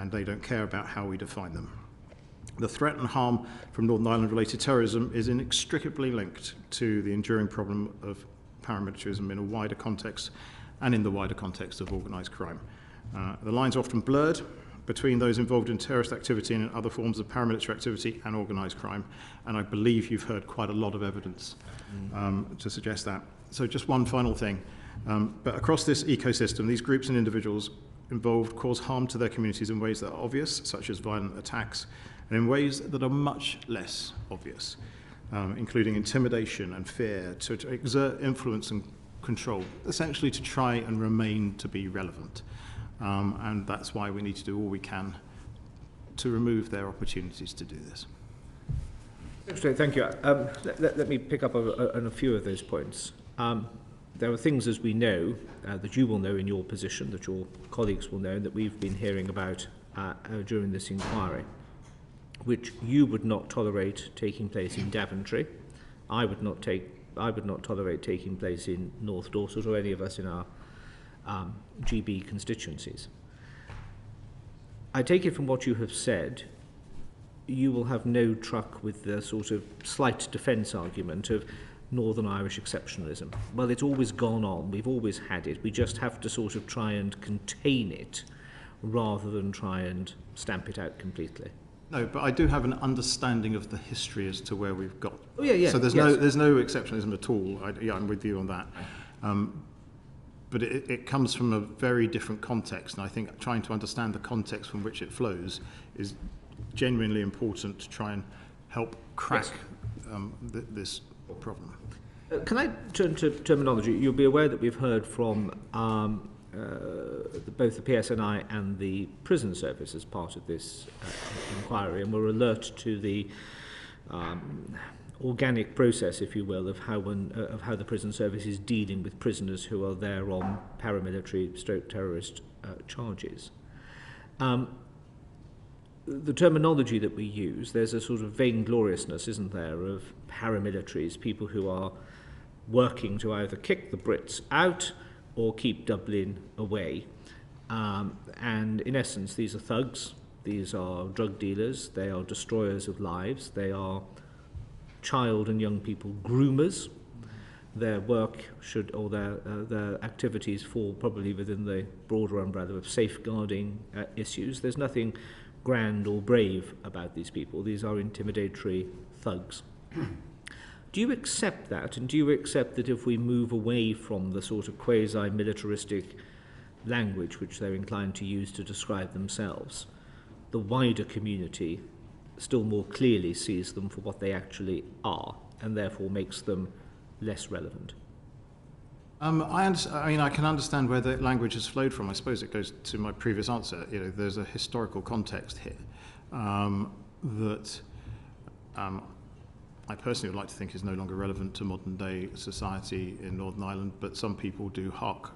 and they don't care about how we define them. The threat and harm from Northern Ireland-related terrorism is inextricably linked to the enduring problem of paramilitarism in a wider context and in the wider context of organised crime. The lines are often blurred between those involved in terrorist activity and other forms of paramilitary activity and organised crime, and I believe you've heard quite a lot of evidence to suggest that. So just one final thing, but across this ecosystem, these groups and individuals involved cause harm to their communities in ways that are obvious, such as violent attacks, and in ways that are much less obvious, including intimidation and fear, to exert influence and control, essentially to try and remain to be relevant. And that's why we need to do all we can to remove their opportunities to do this. Thank you. Let me pick up on a few of those points. There are things, as we know, that you will know in your position, that your colleagues will know, that we've been hearing about during this inquiry, which you would not tolerate taking place in Daventry. I would not tolerate taking place in North Dorset or any of us in our GB constituencies. I take it from what you have said, you will have no truck with the sort of slight defence argument of Northern Irish exceptionalism. Well, it's always gone on, we've always had it, we just have to sort of try and contain it rather than try and stamp it out completely. No, but I do have an understanding of the history as to where we've got. Oh, yeah. So there's no exceptionalism at all. I'm with you on that. But it comes from a very different context, and I think trying to understand the context from which it flows is genuinely important to try and help crack this problem. Can I turn to terminology? You'll be aware that we've heard from both the PSNI and the prison service as part of this inquiry, and we're alert to the organic process, if you will, of how the prison service is dealing with prisoners who are there on paramilitary/terrorist charges. The terminology that we use, there's a sort of vaingloriousness, isn't there, of paramilitaries, people who are working to either kick the Brits out or keep Dublin away. And in essence, these are thugs, these are drug dealers, they are destroyers of lives, they are child and young people groomers. Their work should, or their activities fall probably within the broader umbrella of safeguarding issues. There's nothing grand or brave about these people. These are intimidatory thugs. Do you accept that, and do you accept that if we move away from the sort of quasi-militaristic language which they're inclined to use to describe themselves, the wider community still more clearly sees them for what they actually are, and therefore makes them less relevant? I can understand where the language has flowed from. I suppose it goes to my previous answer. You know, there's a historical context here that I personally would like to think is no longer relevant to modern day society in Northern Ireland, but some people do hark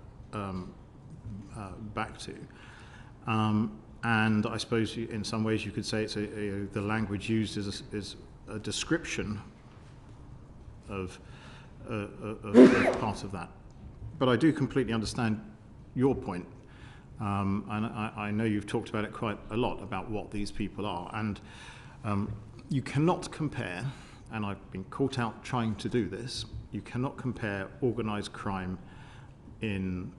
back to. And I suppose in some ways you could say it's the language used is a description of part of that. But I do completely understand your point, and I know you've talked about it quite a lot, about what these people are. And you cannot compare, and I've been caught out trying to do this, you cannot compare organised crime in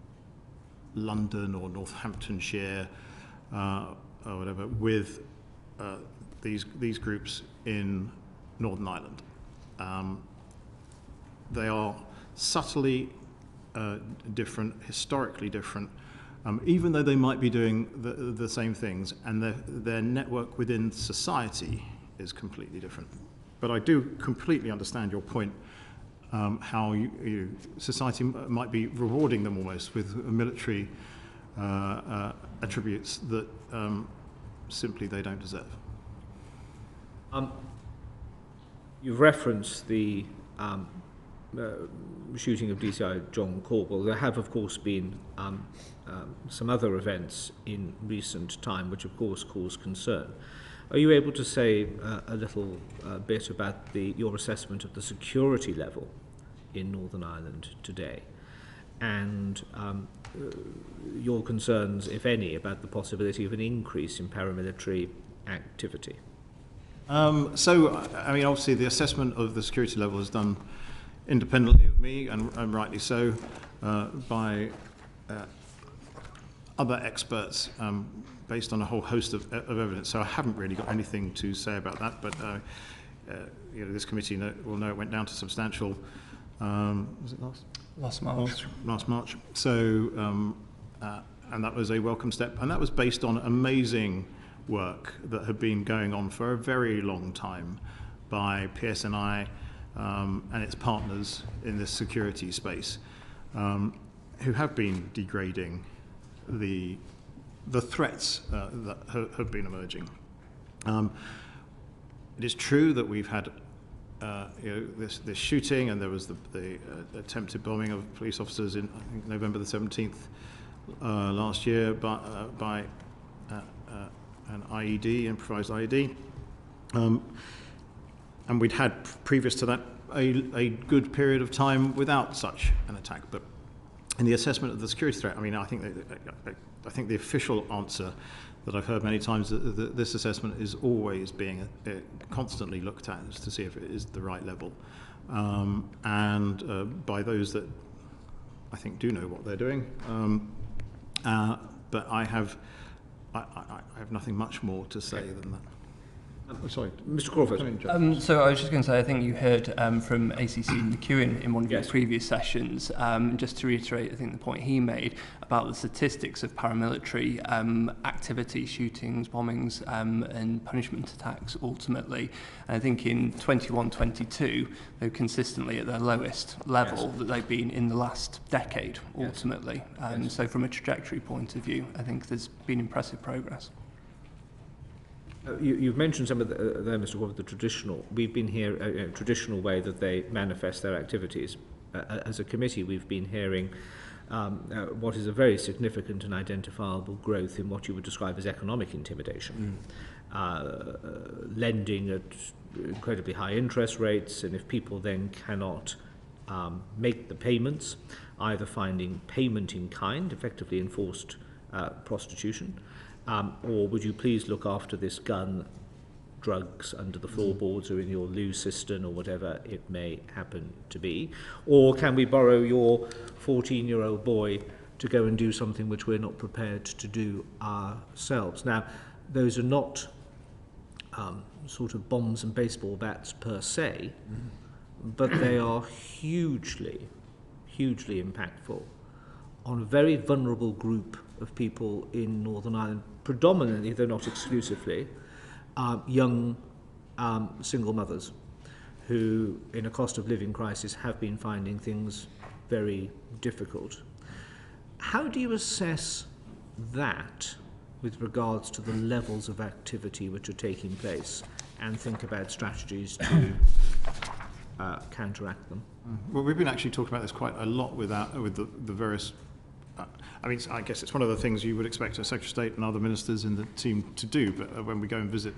London or Northamptonshire or whatever with these groups in Northern Ireland. They are subtly different, historically different, even though they might be doing the same things, and their network within society is completely different. But I do completely understand your point, how society might be rewarding them almost with military attributes that simply they don't deserve. You've referenced the shooting of DCI John Corbell. There have, of course, been some other events in recent time which, of course, cause concern. Are you able to say a little bit about your assessment of the security level in Northern Ireland today? and your concerns, if any, about the possibility of an increase in paramilitary activity. I mean, obviously the assessment of the security level is done independently of me, and rightly so, by other experts based on a whole host of evidence. So I haven't really got anything to say about that, but this committee will know it went down to substantial, was it Last March. Last March. So, and that was a welcome step, and that was based on amazing work that had been going on for a very long time by PSNI and its partners in this security space, who have been degrading the threats that have been emerging. It is true that we've had this shooting, and there was the attempted bombing of police officers in, I think, November the 17th last year by an IED, improvised IED. And we'd had, previous to that, a good period of time without such an attack. But in the assessment of the security threat, I mean, I think the official answer that I've heard many times, that this assessment is always being constantly looked at to see if it is the right level, and by those that I think do know what they're doing. But I have nothing much more to say than that. Sorry, Mr. Crawford. So I was just going to say, I think you heard from ACC McEwen in one of your previous sessions, just to reiterate, I think the point he made about the statistics of paramilitary activity, shootings, bombings, and punishment attacks ultimately. And I think in 21-22, they're consistently at their lowest level that they've been in the last decade, ultimately. So from a trajectory point of view, I think there's been impressive progress. You've mentioned some of there, Mr. Crawford, the traditional. We've been here a traditional way that they manifest their activities. As a committee, we've been hearing what is a very significant and identifiable growth in what you would describe as economic intimidation, lending at incredibly high interest rates, and if people then cannot make the payments, either finding payment in kind, effectively enforced prostitution. Or would you please look after this gun, drugs under the floorboards or in your loo cistern or whatever it may happen to be? Or can we borrow your 14-year-old boy to go and do something which we're not prepared to do ourselves? Now, those are not sort of bombs and baseball bats per se, but they are hugely, hugely impactful on a very vulnerable group of people in Northern Ireland, predominantly, though not exclusively, young single mothers who, in a cost of living crisis, have been finding things very difficult. How do you assess that with regards to the levels of activity which are taking place, and think about strategies to counteract them? Well, we've been actually talking about this quite a lot with the various. I mean, I guess it's one of the things you would expect a Secretary of State and other ministers in the team to do, but when we go and visit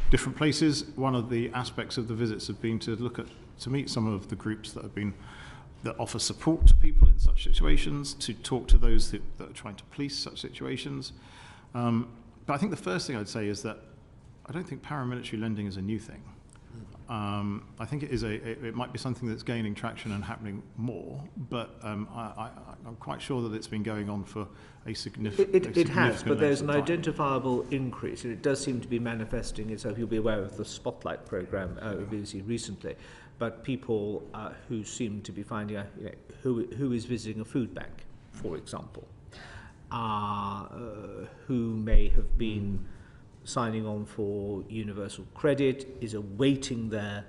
different places, one of the aspects of the visits have been to meet some of the groups that offer support to people in such situations, to talk to those that are trying to police such situations. But I think the first thing I'd say is that I don't think paramilitary lending is a new thing. I think it might be something that's gaining traction and happening more, but I'm quite sure that it's been going on for a significant. It has, but there's an identifiable increase, and it does seem to be manifesting itself. You'll be aware of the Spotlight programme BBC recently, but people who seem to be finding who is visiting a food bank, for example, who may have been signing on for universal credit, is awaiting their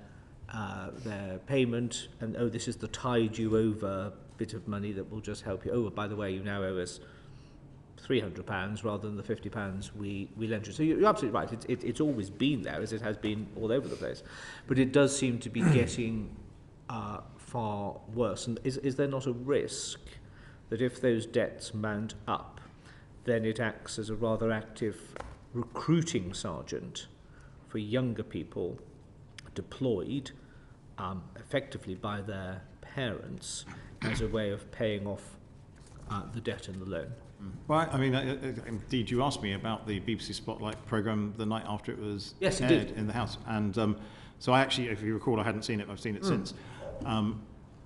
payment, and this is the tide you over bit of money that will just help you. Oh, by the way, you now owe us £300 rather than the £50 we lent you. So you're absolutely right. It's always been there, as it has been all over the place, but it does seem to be getting far worse. And is there not a risk that if those debts mount up, then it acts as a rather active recruiting sergeant for younger people deployed effectively by their parents as a way of paying off the debt and the loan. Well, I mean, indeed, you asked me about the BBC Spotlight programme the night after it was Yes, aired indeed. in the House. And so I actually, if you recall, I hadn't seen it, I've seen it since.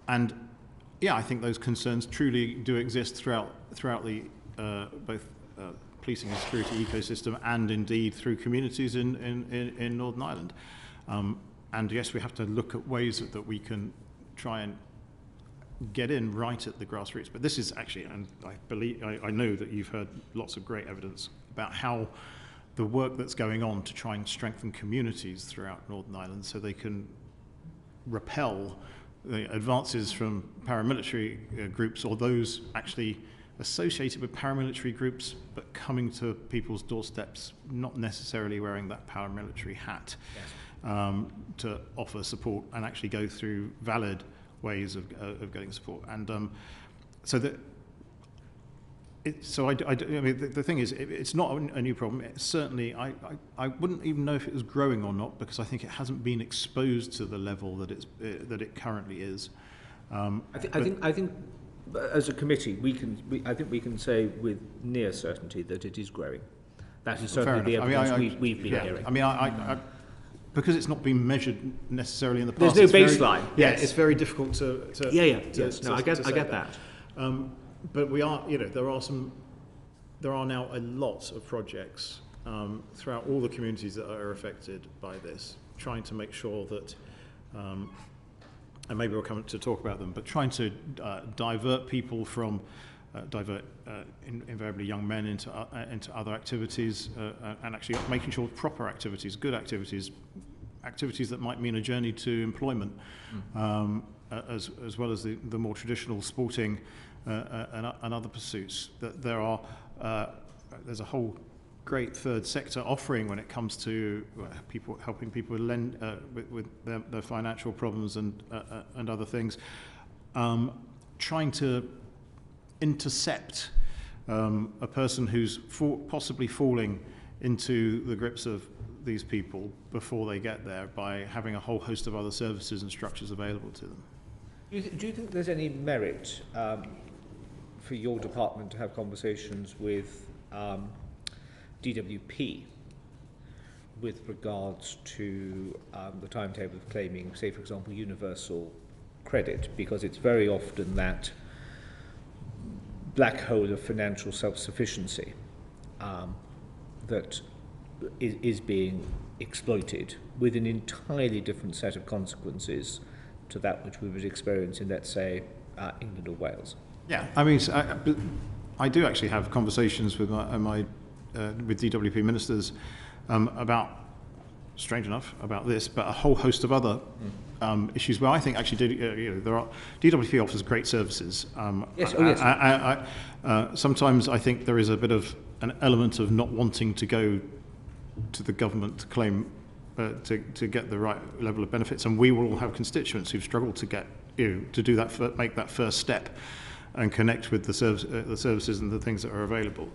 And yeah, I think those concerns truly do exist throughout the both policing and security ecosystem, and indeed through communities in Northern Ireland. And yes, we have to look at ways that we can try and get in right at the grassroots. But this is actually, and I know that you've heard lots of great evidence about how the work that's going on to try and strengthen communities throughout Northern Ireland so they can repel the advances from paramilitary groups, or those actually associated with paramilitary groups but coming to people's doorsteps, not necessarily wearing that paramilitary hat. Yes. To offer support and actually go through valid ways of getting support. And so that I mean, the thing is, it's not a new problem. It's certainly, I wouldn't even know if it was growing or not, because I think it hasn't been exposed to the level that that it currently is. I think as a committee, I think we can say with near certainty that it is growing. That is certainly the evidence we've been hearing. I mean, because it's not been measured necessarily in the past. There's no baseline. Yes, it's very difficult to I get that. But we are, there are now a lot of projects throughout all the communities that are affected by this, trying to make sure that, and maybe we'll come to talk about them, but trying to divert people from, invariably young men into other activities, and actually making sure proper activities, good activities that might mean a journey to employment, as well as the more traditional sporting and other pursuits. That there's a whole great third sector offering when it comes to helping people with their financial problems and other things, trying to intercept a person who's possibly falling into the grips of these people before they get there, by having a whole host of other services and structures available to them. Do you think there's any merit for your department to have conversations with DWP with regards to the timetable of claiming, say, for example, universal credit? Because it's very often that black hole of financial self-sufficiency that is being exploited with an entirely different set of consequences to that which we would experience in, let's say, England or Wales. Yeah, I mean, I do actually have conversations with with DWP ministers about, strange enough, about this, but a whole host of other issues where I think actually DWP offers great services. Yes, yes. Sometimes I think there is a bit of an element of not wanting to go to the government to claim to get the right level of benefits, and we will all have constituents who've struggled to get to do that, make that first step, and connect with the services and the things that are available.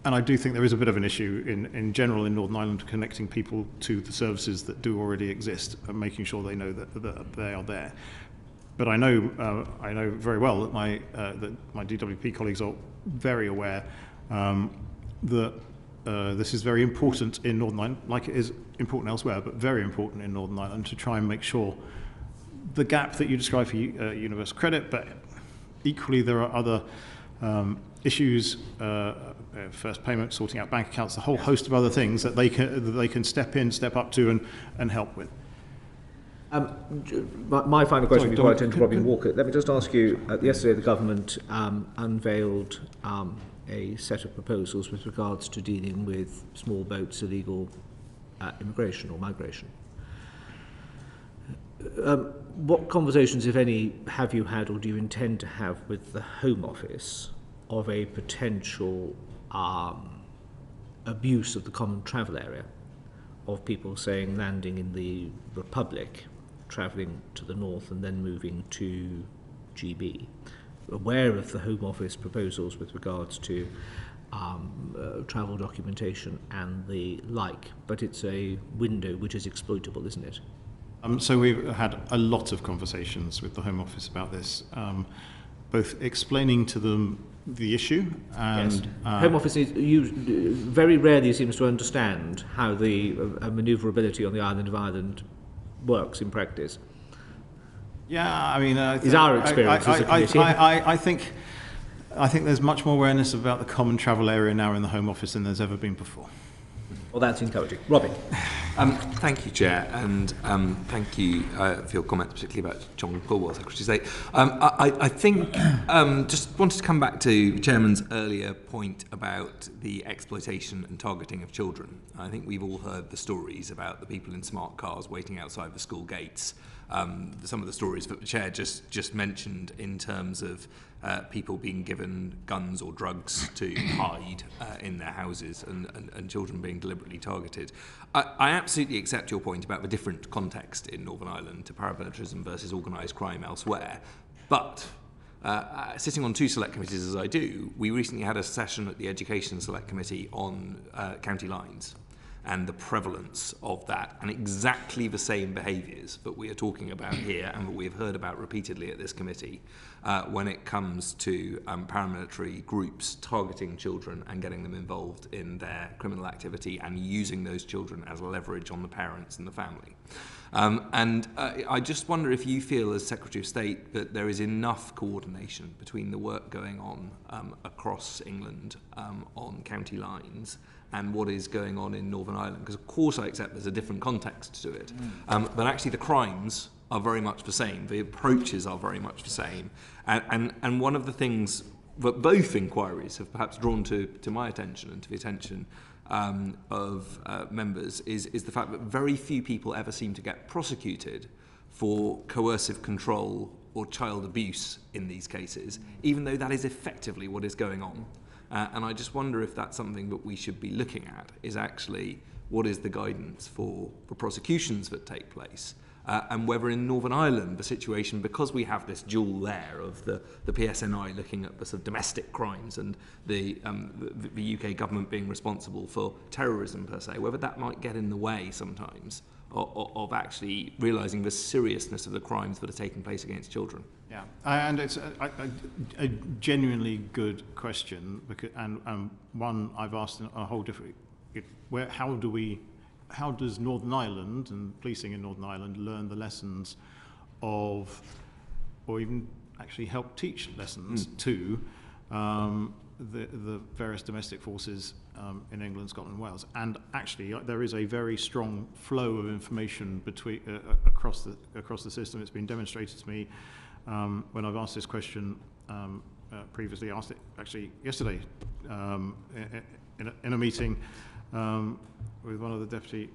And I do think there is a bit of an issue in general in Northern Ireland, connecting people to the services that do already exist and making sure they know that they are there. But I know very well that my DWP colleagues are very aware that this is very important in Northern Ireland, like it is important elsewhere, but very important in Northern Ireland, to try and make sure the gap that you describe for universal credit, but equally there are other issues, first payment, sorting out bank accounts, a whole host of other things that they can step up to and help with. My final question before I turn to Robin Walker. Let me just ask you, yesterday the government unveiled a set of proposals with regards to dealing with small boats, illegal immigration or migration. What conversations, if any, have you had or do you intend to have with the Home Office of a potential abuse of the common travel area, of people saying landing in the Republic, travelling to the north and then moving to GB? Aware of the Home Office proposals with regards to travel documentation and the like, but it's a window which is exploitable, isn't it? So we've had a lot of conversations with the Home Office about this. both explaining to them the issue and... Yes. Home Office very rarely seems to understand how the manoeuvrability on the island of Ireland works in practice. Yeah, I mean... is our experience as a committee. I think there's much more awareness about the common travel area now in the Home Office than there's ever been before. Well, that's encouraging. Robin. Thank you, Chair, and thank you for your comments, particularly about John Cornwell, Secretary of State. I think just wanted to come back to the Chairman's earlier point about the exploitation and targeting of children. I think we've all heard the stories about the people in smart cars waiting outside the school gates. Some of the stories that the Chair just mentioned in terms of people being given guns or drugs to hide in their houses and children being deliberately targeted. I absolutely accept your point about the different context in Northern Ireland to paramilitarism versus organised crime elsewhere, but sitting on two select committees as I do, we recently had a session at the Education Select Committee on county lines and the prevalence of that, and exactly the same behaviours that we are talking about here and that we have heard about repeatedly at this committee when it comes to paramilitary groups targeting children and getting them involved in their criminal activity and using those children as leverage on the parents and the family. I just wonder if you feel as Secretary of State that there is enough coordination between the work going on across England on county lines and what is going on in Northern Ireland, because of course I accept there's a different context to it, but actually the crimes are very much the same, the approaches are very much the same, and one of the things that both inquiries have perhaps drawn to my attention and to the attention of members is the fact that very few people ever seem to get prosecuted for coercive control or child abuse in these cases, even though that is effectively what is going on. And I just wonder if that's something that we should be looking at, is actually what is the guidance for prosecutions that take place, and whether in Northern Ireland the situation, because we have this dual layer of the PSNI looking at the sort of domestic crimes and the UK government being responsible for terrorism per se, whether that might get in the way sometimes of actually realising the seriousness of the crimes that are taking place against children. Yeah, and it's a genuinely good question, because, and one I've asked in a whole different. How does Northern Ireland and policing in Northern Ireland learn the lessons of, or even actually help teach lessons to the various domestic forces in England, Scotland, and Wales? And actually, there is a very strong flow of information between across the system. It's been demonstrated to me when I've asked this question previously. Asked it actually yesterday in a meeting with one of the deputy,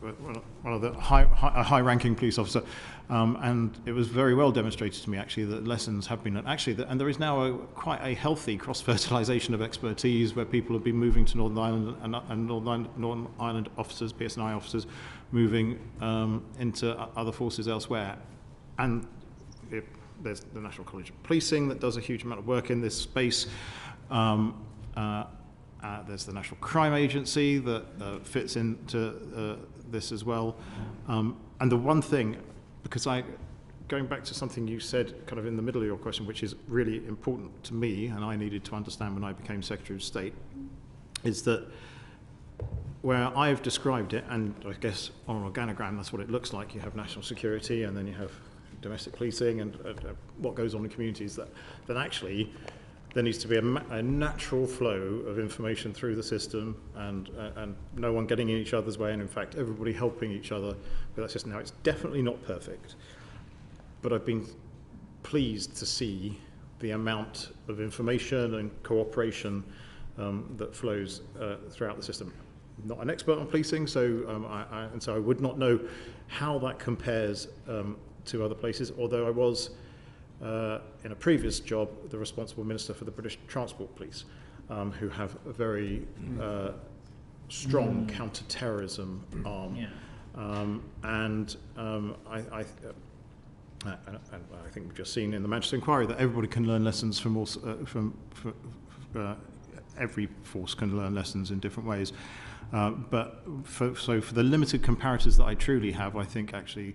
one of the high-ranking police officer, and it was very well demonstrated to me actually that lessons have been and there is now quite a healthy cross-fertilisation of expertise where people have been moving to Northern Ireland and Northern Ireland officers, PSNI officers, moving into other forces elsewhere, and there's the National College of Policing that does a huge amount of work in this space. There's the National Crime Agency that fits into this as well. And the one thing, because going back to something you said kind of in the middle of your question, which is really important to me and I needed to understand when I became Secretary of State, is that where I've described it, and I guess on an organogram that's what it looks like, you have national security and then you have domestic policing and what goes on in communities, that actually there needs to be a natural flow of information through the system and no one getting in each other's way, and in fact everybody helping each other with that system. Now, it's definitely not perfect, but I've been pleased to see the amount of information and cooperation that flows throughout the system. I'm not an expert on policing, so so I would not know how that compares to other places, although I was in a previous job the responsible minister for the British Transport Police, who have a very strong counter-terrorism arm. Yeah. And I think we've just seen in the Manchester Inquiry that everybody can learn lessons from every force can learn lessons in different ways. But for the limited comparators that I truly have, I think actually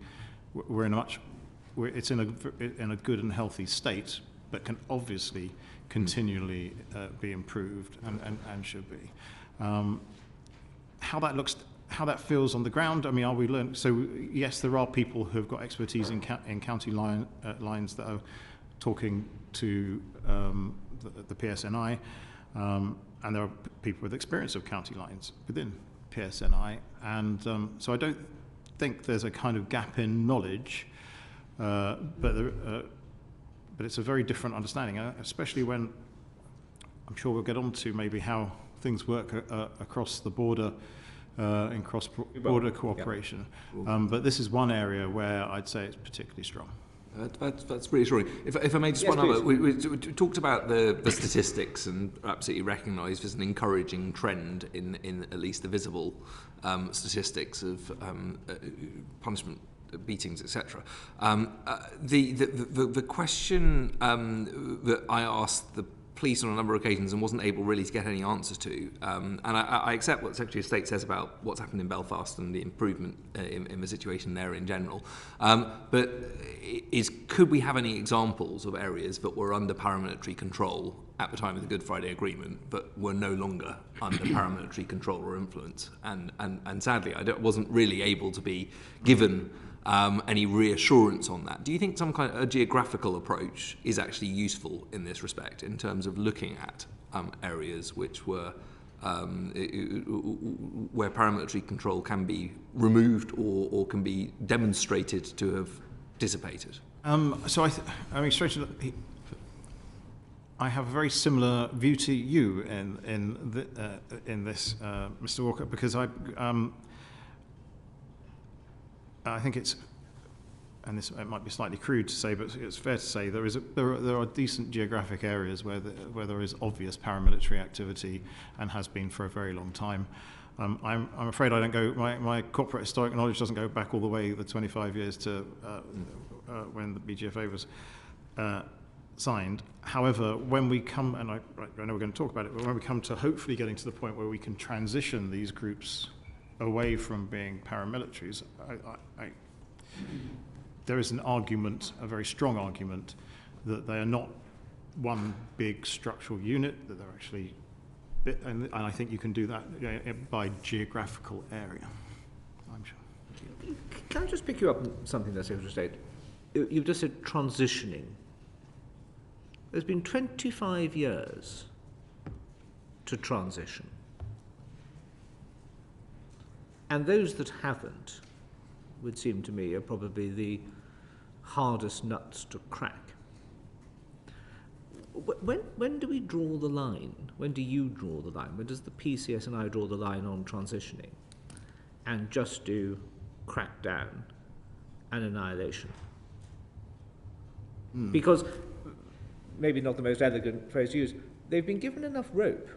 it's in a good and healthy state. but can obviously continually be improved and should be. How that looks, how that feels on the ground, I mean, are we learning? So yes, there are people who have got expertise in county lines that are talking to the PSNI, and there are people with experience of county lines within PSNI, and so I don't think there's a kind of gap in knowledge, but it's a very different understanding, especially when I'm sure we'll get on to maybe how things work across the border in cross-border cooperation. Yeah. But this is one area where I'd say it's particularly strong. That's reassuring. If I may just one other, we talked about the statistics and absolutely recognise there's an encouraging trend in at least the visible statistics of punishment, beatings, etc. The question that I asked the police on a number of occasions and wasn't able really to get any answers to, and I accept what the Secretary of State says about what's happened in Belfast and the improvement in the situation there in general, but could we have any examples of areas that were under paramilitary control at the time of the Good Friday Agreement but were no longer under paramilitary control or influence, and sadly I wasn't really able to be given any reassurance on that. Do you think some kind of a geographical approach is actually useful in this respect, in terms of looking at areas which were where paramilitary control can be removed or can be demonstrated to have dissipated? So I have a very similar view to you in this, Mr. Walker, because I think it's, and it might be slightly crude to say, but it's fair to say there are decent geographic areas where there is obvious paramilitary activity and has been for a very long time. I'm afraid I don't go. My corporate historic knowledge doesn't go back all the way the 25 years to when the BGFA was signed. However, when we come, and I know we're going to talk about it, but when we come to hopefully getting to the point where we can transition these groups away from being paramilitaries, there is an argument, a very strong argument, that they are not one big structural unit, that they're actually, and I think you can do that by geographical area, I'm sure. Can I just pick you up on something that Secretary of State? You've just said transitioning. There's been 25 years to transition. And those that haven't, would seem to me, are probably the hardest nuts to crack. When do we draw the line? When do you draw the line? When does the PCSNI draw the line on transitioning and just do crackdown and annihilation? Because, maybe not the most elegant phrase to use, they've been given enough rope,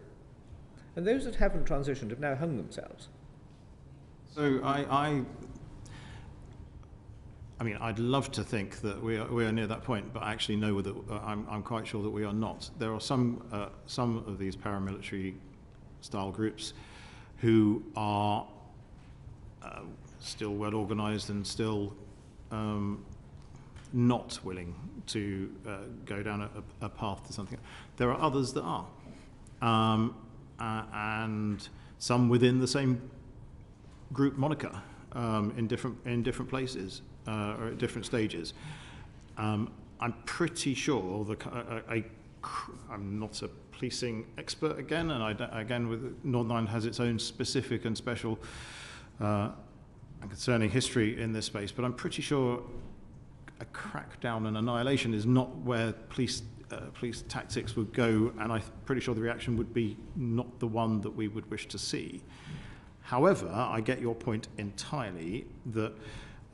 and those that haven't transitioned have now hung themselves. So I mean, I'd love to think that we are near that point, but I actually know that I'm quite sure that we are not. There are some of these paramilitary style groups who are still well organised and still not willing to go down a path to something. There are others that are, and some within the same group moniker in different places or at different stages. I'm pretty sure I'm not a policing expert again, and again with Northern Ireland has its own specific and special and concerning history in this space, but I'm pretty sure a crackdown and annihilation is not where police tactics would go, and I'm pretty sure the reaction would be not the one that we would wish to see. However, I get your point entirely that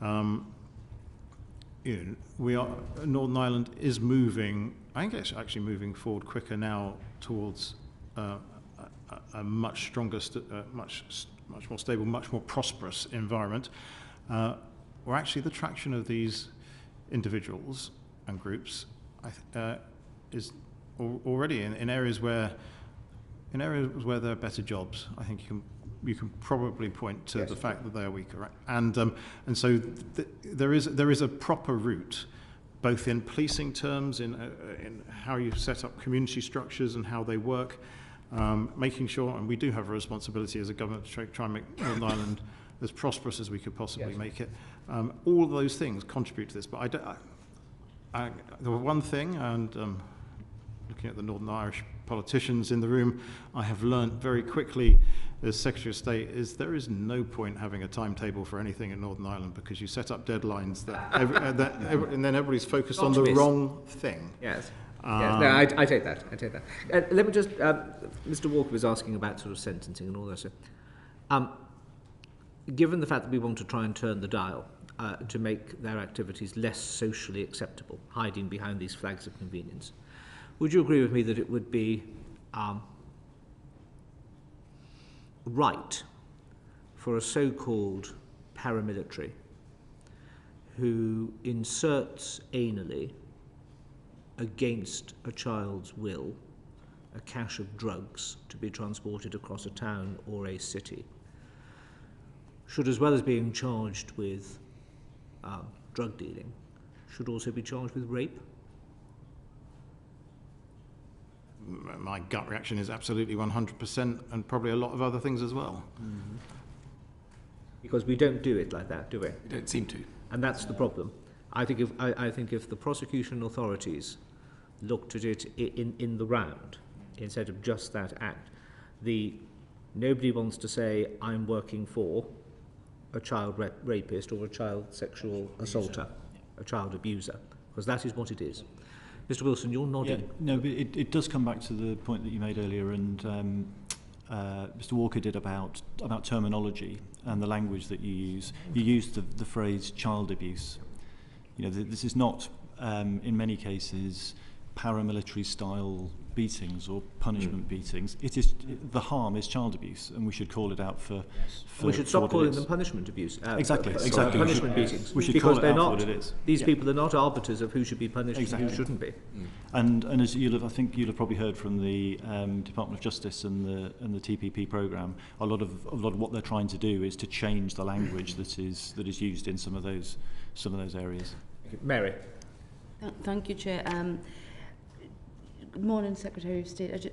Northern Ireland is moving. I think it's actually moving forward quicker now towards a much stronger, much more stable, much more prosperous environment, where actually the traction of these individuals and groups is already in areas where there are better jobs. I think you can probably point to the fact that they are weaker, right? And so there is a proper route, both in policing terms, in how you set up community structures and how they work, making sure, and we do have a responsibility as a government to try and make Northern Ireland as prosperous as we could possibly make it. All of those things contribute to this, but the one thing, and looking at the Northern Irish politicians in the room, I have learnt very quickly as Secretary of State is there is no point having a timetable for anything in Northern Ireland, because you set up deadlines and then everybody's focused on the wrong thing. Yes. Yes, no, I take that. Let me just, Mr. Walker was asking about sort of sentencing and all that. So, given the fact that we want to try and turn the dial to make their activities less socially acceptable, hiding behind these flags of convenience, would you agree with me that it would be right for a so-called paramilitary who inserts anally against a child's will a cache of drugs to be transported across a town or a city, should, as well as being charged with drug dealing, should also be charged with rape? My gut reaction is absolutely 100%, and probably a lot of other things as well. Mm-hmm. Because we don't do it like that, do we? We don't seem to. And that's the problem. I think if the prosecution authorities looked at it in the round, instead of just that act, nobody wants to say, I'm working for a child rapist or a child sexual assaulter, a child abuser, because that is what it is. Mr. Wilson, you're nodding. Yeah, no, but it does come back to the point that you made earlier, and Mr. Walker did about terminology and the language that you use. You used the phrase child abuse. You know, this is not, in many cases, paramilitary style beatings or punishment beatings. It is, the harm is child abuse, and we should call it out for we should stop calling them punishment abuse. Exactly. Punishment beatings. We should because call it out for what it is. These people are not arbiters of who should be punished and who shouldn't be. And as I think you'll have probably heard from the Department of Justice and the TPP programme, a lot of what they're trying to do is to change the language that is used in some of those areas. Mary. Thank you, Chair. Good morning, Secretary of State.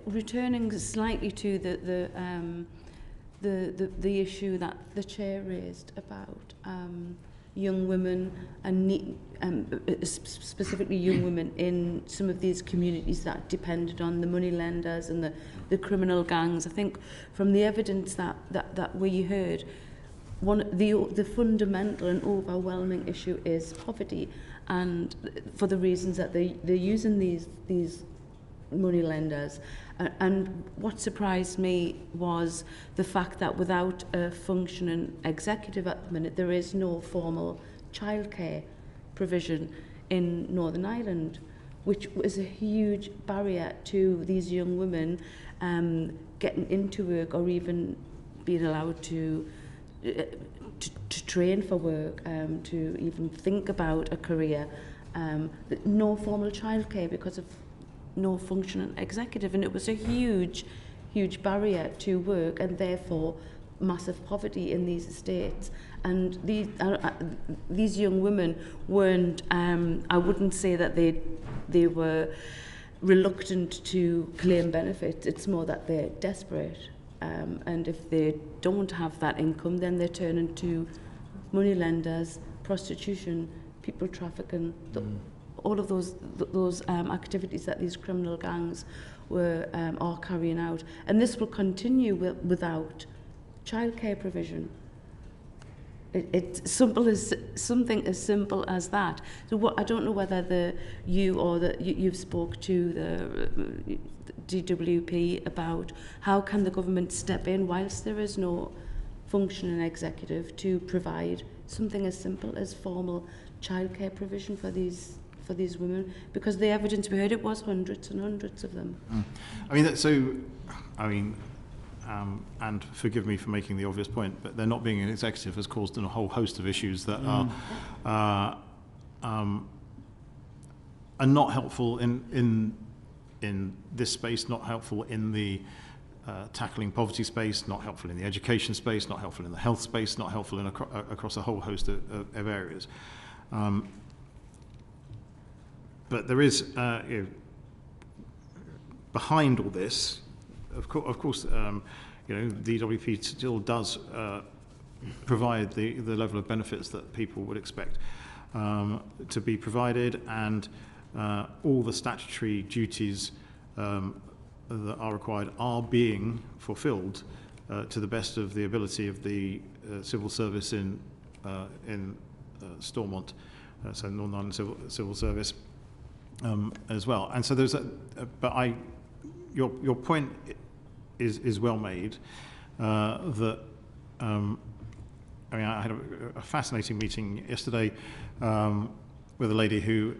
Returning slightly to the issue that the Chair raised about young women and specifically young women in some of these communities that depended on the money lenders and the criminal gangs. I think from the evidence that we heard, the fundamental and overwhelming issue is poverty, and for the reasons that they're using these money lenders. And what surprised me was the fact that without a functioning executive at the minute, there is no formal childcare provision in Northern Ireland, which was a huge barrier to these young women getting into work or even being allowed to train for work, to even think about a career. No formal childcare because of no functioning executive, and it was a huge barrier to work, and therefore massive poverty in these estates. And these young women weren't, I wouldn't say that they were reluctant to claim benefits. It's more that they're desperate. And if they don't have that income, then they turn into money lenders, prostitution, people trafficking, all of those activities that these criminal gangs are carrying out. And this will continue without childcare provision. It's something as simple as that. So I don't know whether you've spoke to the DWP about how can the government step in whilst there is no functioning executive to provide something as simple as formal childcare provision for these women, because the evidence we heard, it was hundreds and hundreds of them. And forgive me for making the obvious point, but there not being an executive has caused a whole host of issues that are not helpful in this space, not helpful in the tackling poverty space, not helpful in the education space, not helpful in the health space, not helpful across a whole host of areas. but there is, behind all this, of course, the DWP still does provide the level of benefits that people would expect to be provided, and all the statutory duties that are required are being fulfilled to the best of the ability of the civil service in Stormont, so Northern Ireland Civil Service as well. And so there's your point is well made. That I had a fascinating meeting yesterday with a lady who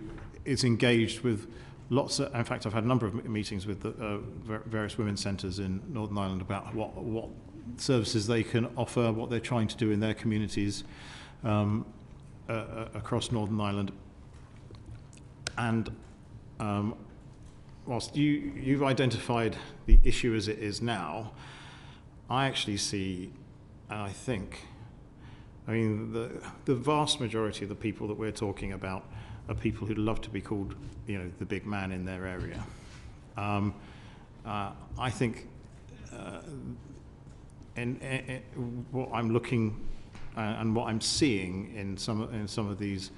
is engaged with lots of, in fact, I've had a number of meetings with the various women's centres in Northern Ireland about what services they can offer, what they're trying to do in their communities across Northern Ireland. And whilst you've identified the issue as it is now, I actually see, and I think, the vast majority of the people that we're talking about are people who'd love to be called, the big man in their area. I think in what I'm looking and what I'm seeing in some of these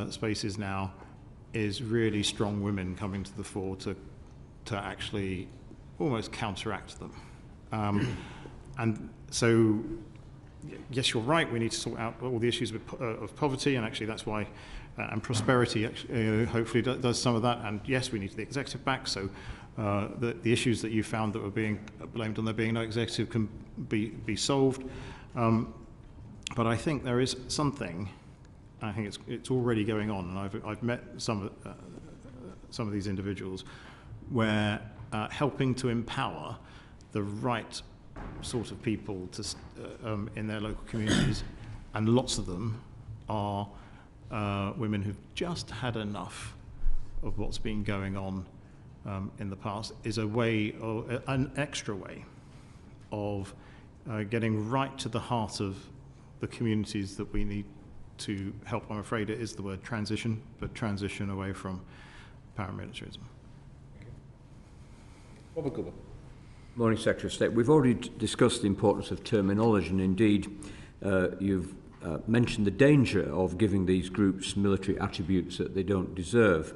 spaces now is really strong women coming to the fore to actually almost counteract them. And so, yes, you're right, we need to sort out all the issues of poverty, and actually that's why, and prosperity hopefully does some of that, and yes, we need the executive back, so the issues that you found that were being blamed on there being no executive can be solved. But I think there is something, I think it's already going on, and I've met some of these individuals where helping to empower the right sort of people to in their local communities, and lots of them are women who've just had enough of what's been going on in the past, is a way, of, an extra way of getting right to the heart of the communities that we need to help. I'm afraid it is the word transition, but transition away from paramilitarism. Robert Cooper. Morning, Secretary of State. We've already discussed the importance of terminology, and indeed you've mentioned the danger of giving these groups military attributes that they don't deserve.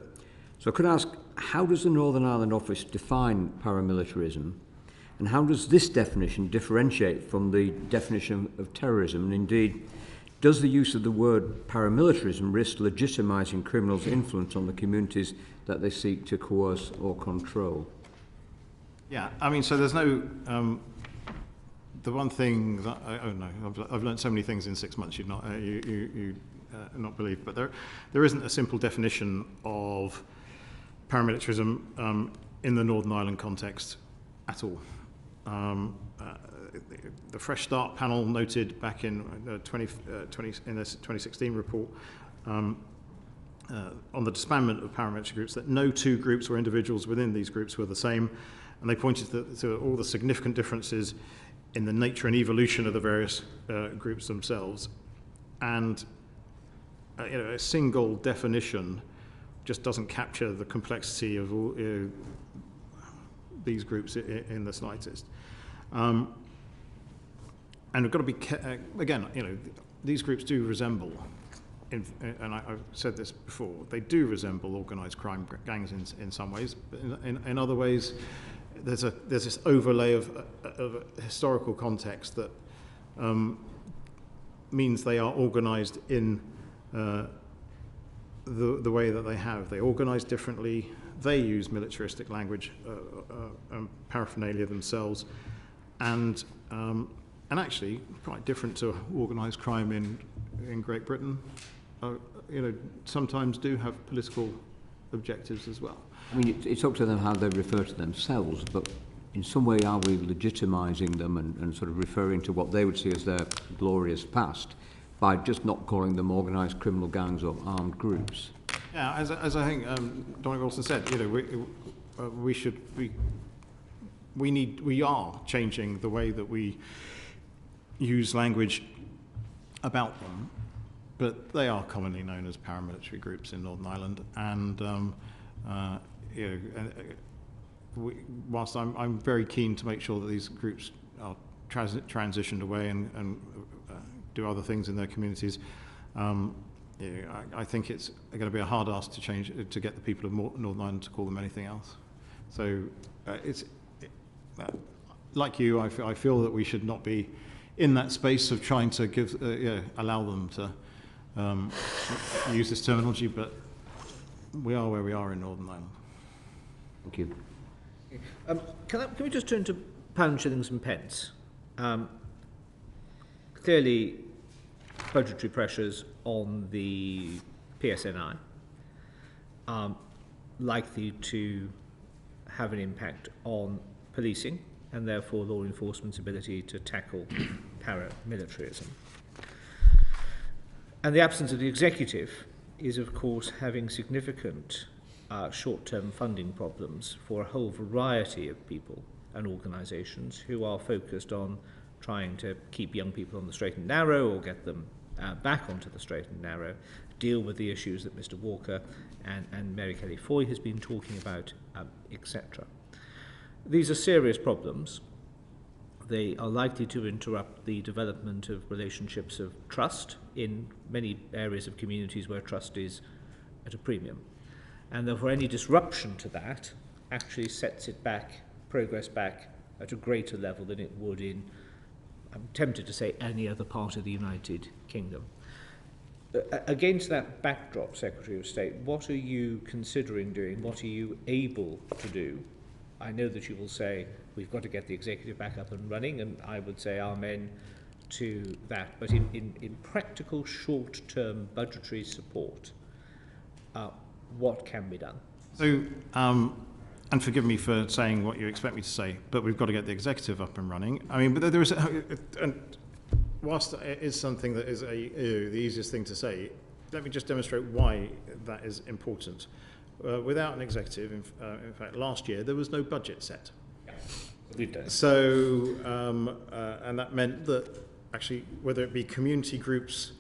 So I could ask, how does the Northern Ireland Office define paramilitarism, and how does this definition differentiate from the definition of terrorism? And indeed, does the use of the word paramilitarism risk legitimising criminals' influence on the communities that they seek to coerce or control? Yeah, so there's no, the one thing that, I've learned so many things in 6 months you'd not, not believe, but there isn't a simple definition of paramilitarism in the Northern Ireland context at all. The Fresh Start panel noted back in in the 2016 report on the disbandment of paramilitary groups that no two groups or individuals within these groups were the same, and they pointed to all the significant differences in the nature and evolution of the various groups themselves, and a single definition just doesn't capture the complexity of all these groups in the slightest. And we've got to be, again, these groups do resemble, and I've said this before, they do resemble organised crime gangs in some ways, but in other ways, there's this overlay of historical context that means they are organised in the way that they have. They organise differently. They use militaristic language and paraphernalia themselves, and actually quite different to organised crime in Great Britain. Sometimes do have political objectives as well. It's up to them how they refer to themselves, but in some way are we legitimising them and sort of referring to what they would see as their glorious past by just not calling them organised criminal gangs or armed groups? Yeah, as I think Dominic Wilson said, we are changing the way that we use language about them, but they are commonly known as paramilitary groups in Northern Ireland, and whilst I'm very keen to make sure that these groups are transitioned away and do other things in their communities, I think it's going to be a hard ask to change to get the people of Northern Ireland to call them anything else. So like you, I feel that we should not be in that space of trying to allow them to use this terminology, but we are where we are in Northern Ireland. Thank you. Can we just turn to pounds, shillings and pence? Clearly, budgetary pressures on the PSNI are likely to have an impact on policing and therefore law enforcement's ability to tackle paramilitarism. And the absence of the executive is, of course, having significant short-term funding problems for a whole variety of people and organisations who are focused on trying to keep young people on the straight and narrow or get them back onto the straight and narrow, deal with the issues that Mr. Walker and Mary Kelly Foy has been talking about, etc. These are serious problems. They are likely to interrupt the development of relationships of trust in many areas of communities where trust is at a premium. And therefore any disruption to that actually sets it back, progress back at a greater level than it would in, I'm tempted to say, any other part of the United Kingdom. Against that backdrop, Secretary of State, what are you considering doing? What are you able to do? I know that you will say, we've got to get the executive back up and running, and I would say amen to that. But in practical short-term budgetary support, what can be done? So, and forgive me for saying what you expect me to say, but we've got to get the executive up and running. I mean, but there is, and whilst it is something that is the easiest thing to say, let me just demonstrate why that is important. Without an executive, in fact, last year there was no budget set. So, and that meant that actually, whether it be community groups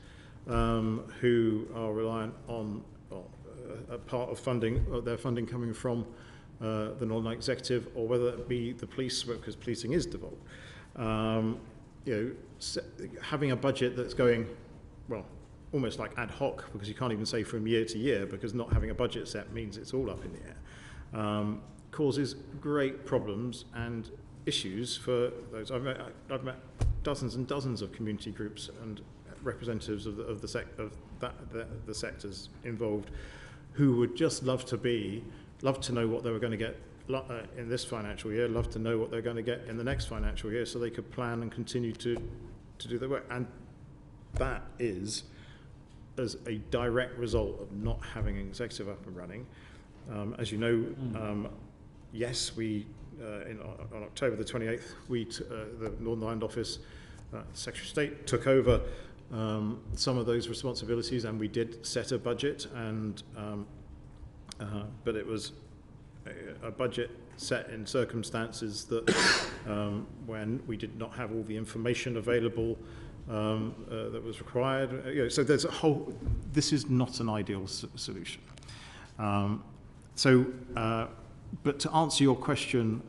who are reliant on a part of funding, their funding coming from the Northern Executive, or whether it be the police, because policing is devolved, having a budget that's going, well, almost like ad hoc, because you can't even say from year to year, because not having a budget set means it's all up in the air, causes great problems and issues for those. I've met dozens and dozens of community groups and representatives of the sectors involved who would just love to know what they were going to get in this financial year, love to know what they're going to get in the next financial year, so they could plan and continue to do their work. And that is as a direct result of not having an executive up and running. As you know, yes, we on October the 28th, the Northern Ireland office, Secretary of State, took over some of those responsibilities, and we did set a budget, and but it was a budget set in circumstances that when we did not have all the information available that was required. So there's a whole. This is not an ideal solution. But to answer your question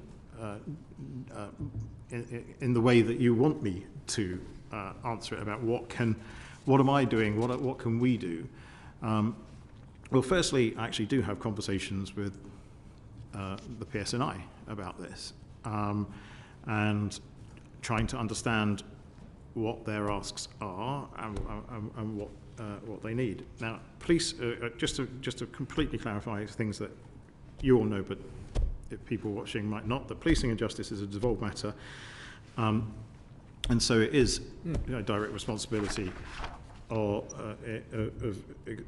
in the way that you want me to answer it about what am I doing, what can we do? Well, firstly, I actually do have conversations with the PSNI about this, and trying to understand what their asks are and what they need. Now, police, just to completely clarify things that you all know, but if people watching might not, that policing and justice is a devolved matter, and so it is direct responsibility of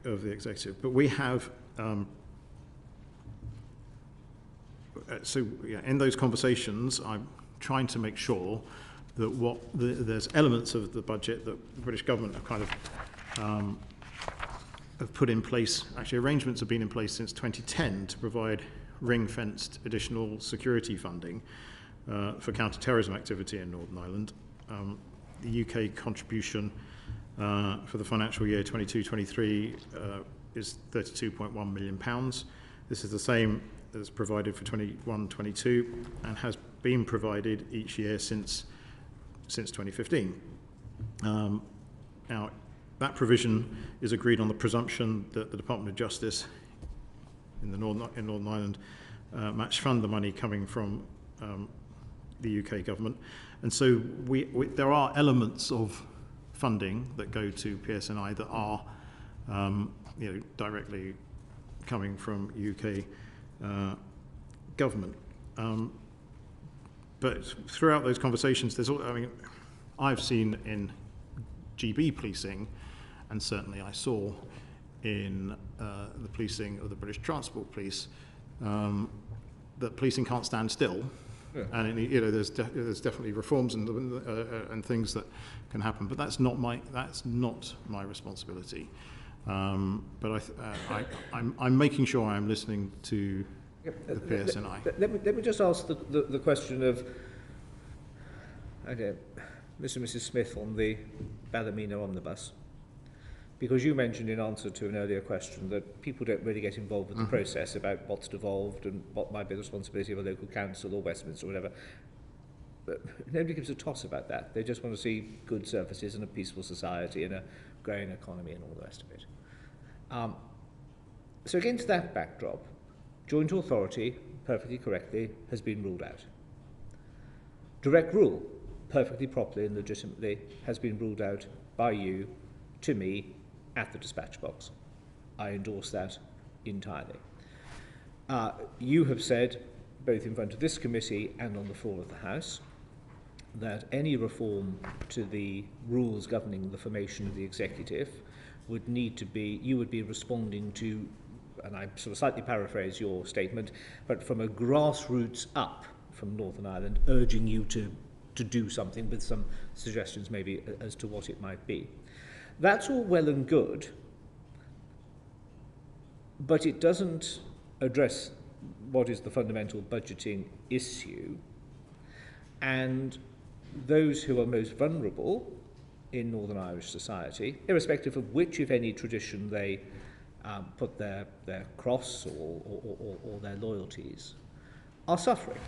the executive. But we have in those conversations, I'm trying to make sure that there's elements of the budget that the British government have kind of have put in place. Actually, arrangements have been in place since 2010 to provide ring-fenced additional security funding for counter-terrorism activity in Northern Ireland. The UK contribution for the financial year 22-23 is £32.1 million. This is the same as provided for 21-22 and has been provided each year since 2015. Now, that provision is agreed on the presumption that the Department of Justice in Northern Ireland match fund the money coming from the UK government. And so there are elements of funding that go to PSNI that are directly coming from UK government. But throughout those conversations, I've seen in GB policing, and certainly I saw in the policing of the British Transport Police, that policing can't stand still. Yeah. And there's definitely reforms and things that can happen, but that's not my responsibility. But I'm making sure I'm listening to the PSNI. Let me just ask the question of Mr. and Mrs. Smith on the Ballymena omnibus, because you mentioned in answer to an earlier question that people don't really get involved with the process about what's devolved and what might be the responsibility of a local council or Westminster or whatever. But nobody gives a toss about that. They just want to see good services and a peaceful society and a growing economy and all the rest of it. So against that backdrop, joint authority, perfectly correctly, has been ruled out. Direct rule, perfectly properly and legitimately, has been ruled out by you to me at the dispatch box. I endorse that entirely. You have said, both in front of this committee and on the floor of the House, that any reform to the rules governing the formation of the executive would need to be, you would be responding to, and I sort of slightly paraphrase your statement, but from a grassroots up from Northern Ireland, urging you to do something with some suggestions maybe as to what it might be. That's all well and good, but it doesn't address what is the fundamental budgeting issue, and those who are most vulnerable in Northern Irish society, irrespective of which, if any, tradition they put their cross or their loyalties, are suffering.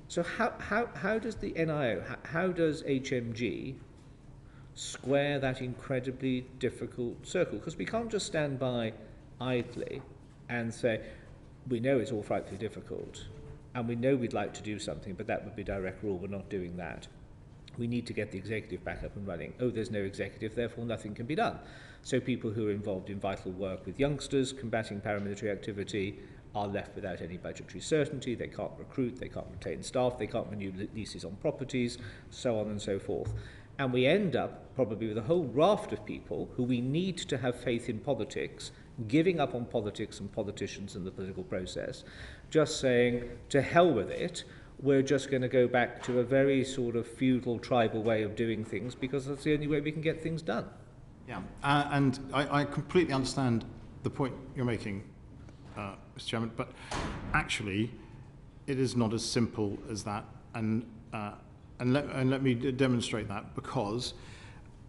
So how does the NIO, how does HMG square that incredibly difficult circle? Because we can't just stand by idly and say, we know it's all frightfully difficult, and we know we'd like to do something, but that would be direct rule, we're not doing that. We need to get the executive back up and running. Oh, there's no executive, therefore nothing can be done. So people who are involved in vital work with youngsters, combating paramilitary activity, are left without any budgetary certainty. They can't recruit, they can't retain staff, they can't renew leases on properties, so on and so forth. And we end up probably with a whole raft of people who we need to have faith in politics, giving up on politics and politicians and the political process, just saying, to hell with it, we're just going to go back to a very sort of feudal, tribal way of doing things because that's the only way we can get things done. Yeah, and I completely understand the point you're making, Mr. Chairman, but actually it is not as simple as that, and let me demonstrate that, because,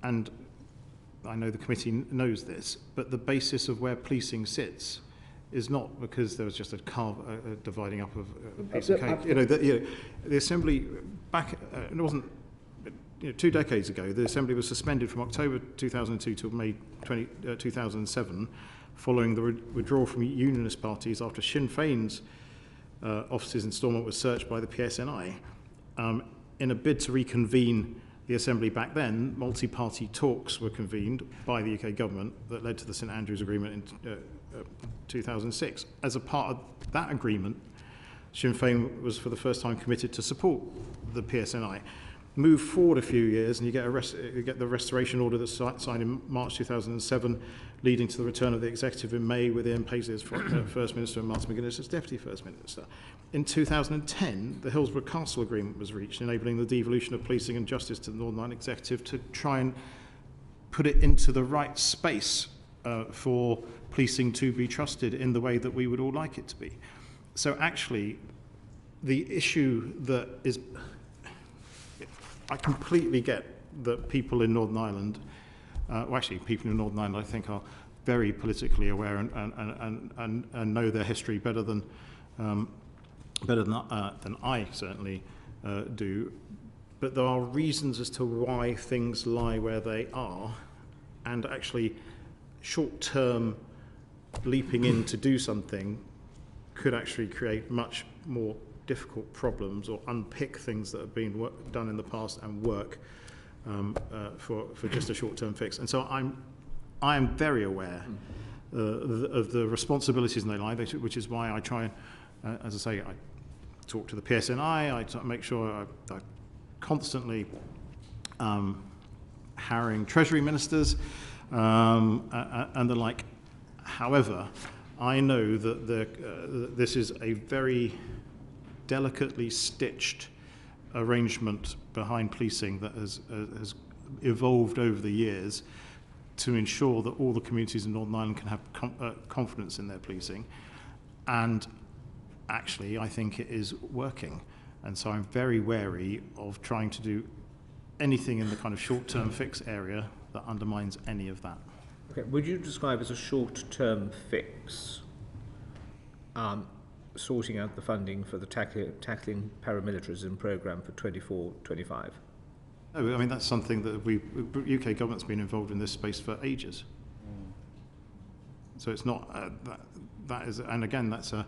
and I know the committee knows this, but the basis of where policing sits is not because there was just a dividing up of a piece of cake. The Assembly back, it wasn't 2 decades ago, the Assembly was suspended from October 2002 till May 2007, following the withdrawal from unionist parties after Sinn Féin's offices in Stormont was searched by the PSNI. In a bid to reconvene the Assembly back then, multi-party talks were convened by the UK government that led to the St Andrews Agreement in 2006. As a part of that agreement, Sinn Féin was for the first time committed to support the PSNI. Move forward a few years and you get the restoration order that's signed in March 2007, leading to the return of the executive in May with Ian Paisley as First Minister and Martin McGuinness as Deputy First Minister. In 2010, the Hillsborough Castle Agreement was reached, enabling the devolution of policing and justice to the Northern Ireland Executive to try and put it into the right space for policing to be trusted in the way that we would all like it to be. So actually, the issue that is, I completely get that people in Northern Ireland, well, actually, people in Northern Ireland, I think, are very politically aware and know their history better than I certainly do. But there are reasons as to why things lie where they are, and actually short-term leaping in to do something could actually create much more difficult problems or unpick things that have been done in the past and work for just a short-term fix. And so I am very aware of the responsibilities in their life, which is why I try, as I say, I talk to the PSNI, I make sure I constantly harrying Treasury ministers and the like. However, I know that this is a very delicately stitched arrangement behind policing that has evolved over the years to ensure that all the communities in Northern Ireland can have confidence in their policing. And actually, I think it is working. And so I'm very wary of trying to do anything in the kind of short-term fix area that undermines any of that. Okay, would you describe as a short-term fix sorting out the funding for the tackling paramilitarism programme for 24-25? No, I mean, that's something that UK government's been involved in this space for ages. So it's not, that is, and again, that's a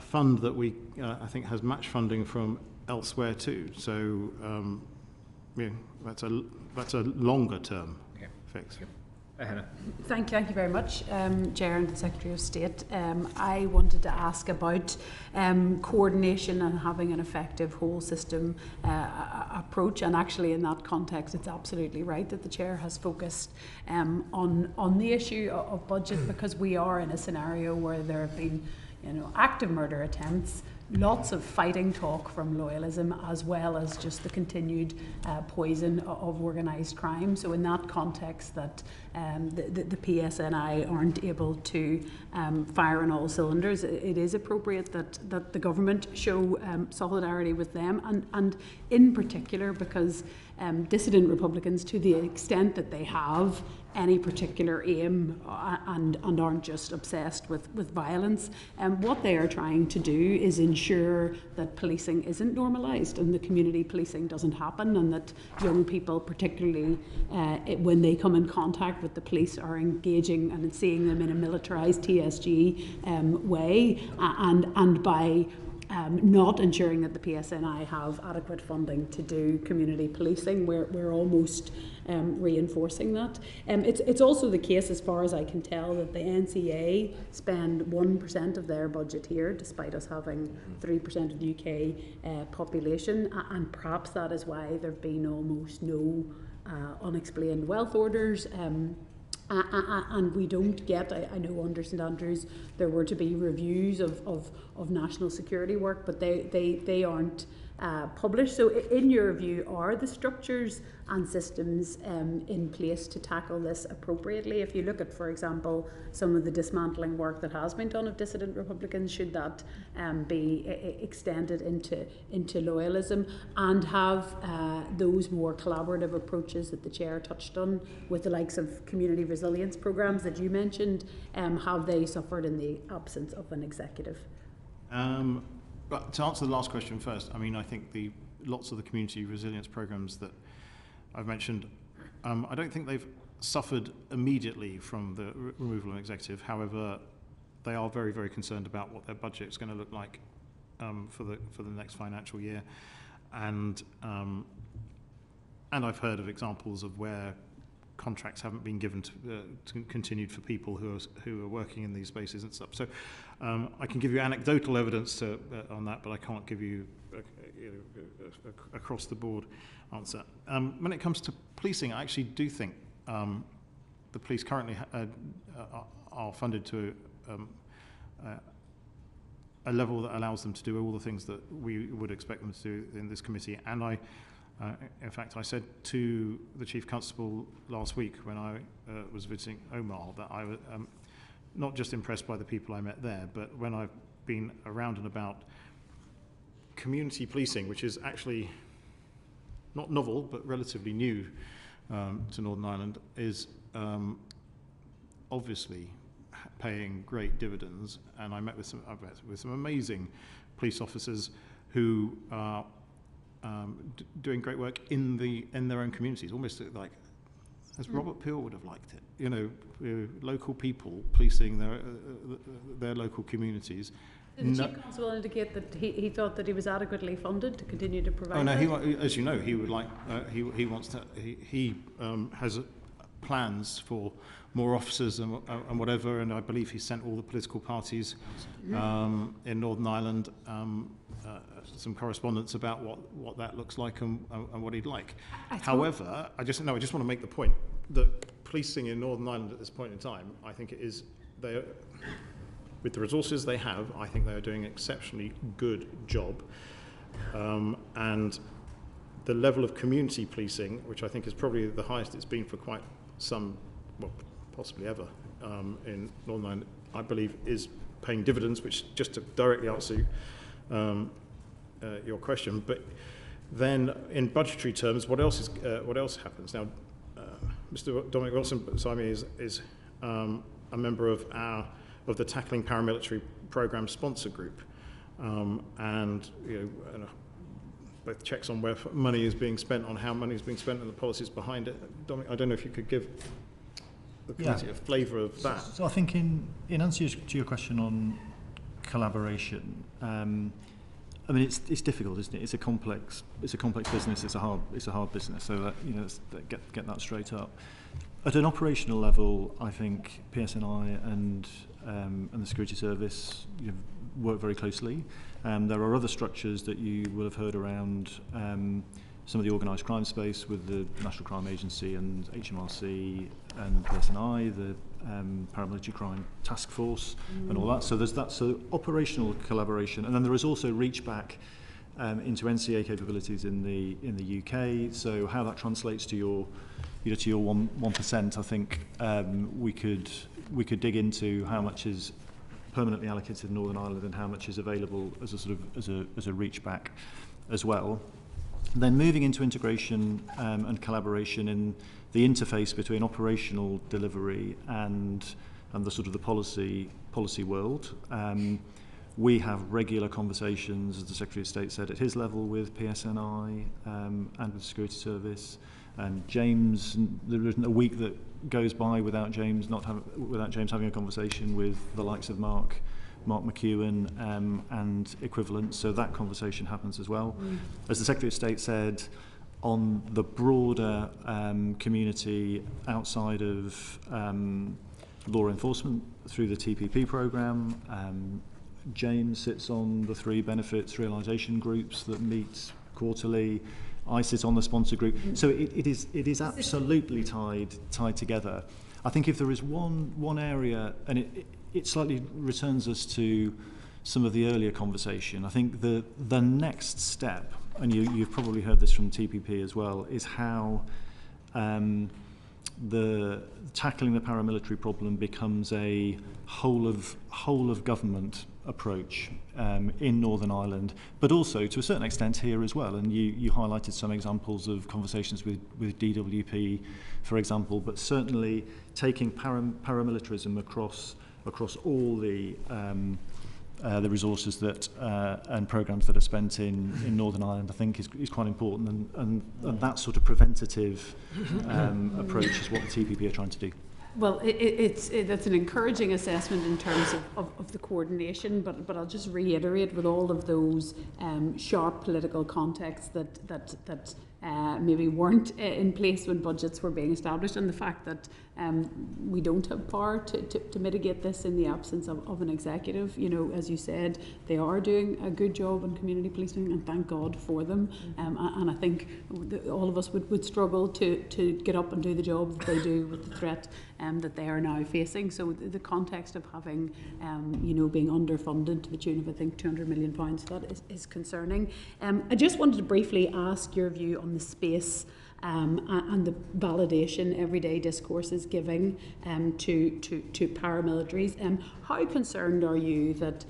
fund that we, I think, has match funding from elsewhere too. So, yeah, that's a longer term fix. Hannah. Thank you very much, Chair and the Secretary of State. I wanted to ask about coordination and having an effective whole system approach, and actually in that context it's absolutely right that the Chair has focused on the issue of budget, because we are in a scenario where there have been active murder attempts, lots of fighting talk from loyalism, as well as just the continued poison of organised crime. So in that context, that the PSNI aren't able to fire on all cylinders, it is appropriate that the government show solidarity with them, and in particular because dissident Republicans, to the extent that they have any particular aim and aren't just obsessed with violence, what they are trying to do is ensure that policing isn't normalised and the community policing doesn't happen, and that young people, particularly when they come in contact with the police, are engaging and seeing them in a militarised TSG way, and by not ensuring that the PSNI have adequate funding to do community policing, we're almost reinforcing that. It's also the case, as far as I can tell, that the NCA spend 1% of their budget here, despite us having 3% of the UK population, and perhaps that is why there have been almost no unexplained wealth orders. And we don't get, I know under St Andrews there were to be reviews of national security work, but they aren't published. So in your view, are the structures and systems in place to tackle this appropriately? If you look at, for example, some of the dismantling work that has been done of dissident Republicans, should that be extended into loyalism, and have those more collaborative approaches that the Chair touched on with the likes of community resilience programmes that you mentioned, have they suffered in the absence of an executive? But to answer the last question first, I mean, I think lots of the community resilience programs that I've mentioned, I don't think they've suffered immediately from the removal of an executive. However, they are very, very concerned about what their budget is going to look like for the next financial year, and I've heard of examples of where contracts haven't been given to continued for people who are working in these spaces and stuff. So I can give you anecdotal evidence on that, but I can't give you a across the board answer. When it comes to policing, I actually do think the police currently are funded to a level that allows them to do all the things that we would expect them to do in this committee. And in fact, I said to the Chief Constable last week when I was visiting Omar that I was not just impressed by the people I met there, but when I've been around and about community policing, which is actually not novel, but relatively new to Northern Ireland is obviously paying great dividends, and I've met with some amazing police officers who are doing great work in their own communities, almost like as Robert Peel would have liked it. You know, local people policing their local communities. Did the Chief Constable indicate that he thought that he was adequately funded to continue to provide? Oh no, that? as you know, he would like he wants to he has plans for more officers and whatever, and I believe he sent all the political parties in Northern Ireland some correspondence about what that looks like and what he'd like. However, I just want to make the point that policing in Northern Ireland at this point in time, I think it is with the resources they have, I think they are doing an exceptionally good job, and the level of community policing, which I think is probably the highest it's been for quite some, well, possibly ever, in Northern Ireland, I believe is paying dividends, which, just to directly answer your question, but then in budgetary terms, what else happens? Now, Mr. Dominic Wilson beside me is a member of the Tackling Paramilitary Programme sponsor group, and both checks on where money is being spent, on how money is being spent, and the policies behind it. Dominic, I don't know if you could give the committee a flavour of that. So I think in answer to your question on collaboration, I mean it's difficult, isn't it? It's a complex business. It's a hard business. So that, let's get that straight up. At an operational level, I think PSNI and the Security Service work very closely. There are other structures that you will have heard around some of the organised crime space with the National Crime Agency and HMRC and PSNI, the Paramilitary Crime Task Force and all that. So there's that. So operational collaboration, and then there is also reach back into NCA capabilities in the UK. So how that translates to your 1%, I think we could dig into how much is permanently allocated in Northern Ireland and how much is available as a sort of as a reach back as well. Then moving into integration and collaboration in the interface between operational delivery and the sort of the policy world. We have regular conversations, as the Secretary of State said, at his level with PSNI and with the Security Service. James, there isn't a week that goes by without James having a conversation with the likes of Mark McEwen and equivalents. So that conversation happens as well. As the Secretary of State said, on the broader community outside of law enforcement through the TPP programme, James sits on the 3 benefits realisation groups that meet quarterly. I sit on the sponsor group. So it is absolutely tied together. I think if there is one area, and it slightly returns us to some of the earlier conversation, I think the next step, and you've probably heard this from TPP as well, is how the tackling the paramilitary problem becomes a whole of government approach in Northern Ireland, but also to a certain extent here as well. And you highlighted some examples of conversations with DWP, for example, but certainly taking paramilitarism across all the resources that and programmes that are spent in Northern Ireland, I think is quite important, and that sort of preventative approach is what the TPP are trying to do. Well, that's an encouraging assessment in terms of the coordination, but I'll just reiterate with all of those sharp political contexts that maybe weren't in place when budgets were being established, and the fact that we don't have power to mitigate this in the absence of an executive. As you said, they are doing a good job on community policing, and thank God for them. And I think all of us would struggle to get up and do the job that they do with the threat that they are now facing. So the context of having, being underfunded to the tune of, I think, £200 million, that is concerning. I just wanted to briefly ask your view on the space and the validation everyday discourse is giving to paramilitaries. How concerned are you that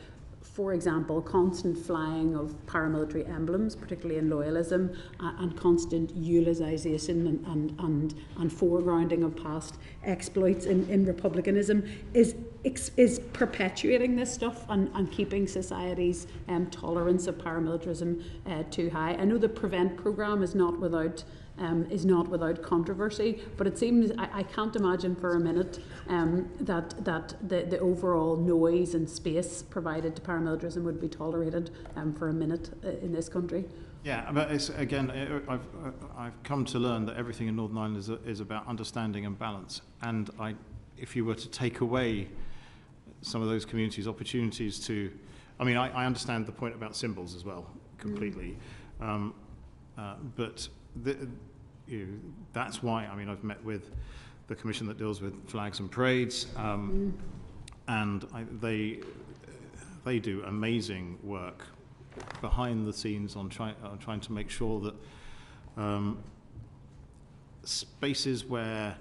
for example, constant flying of paramilitary emblems, particularly in loyalism, and constant utilisation and foregrounding of past exploits in republicanism is perpetuating this stuff and keeping society's tolerance of paramilitarism too high. I know the PREVENT programme is not without controversy, but it seems I can't imagine for a minute that the overall noise and space provided to paramilitarism would be tolerated for a minute in this country. Yeah, but it's, again, I've come to learn that everything in Northern Ireland is about understanding and balance. And if you were to take away some of those communities' opportunities to, I understand the point about symbols as well, completely. But that's why, I've met with the commission that deals with flags and parades, and they do amazing work behind the scenes on trying to make sure that spaces where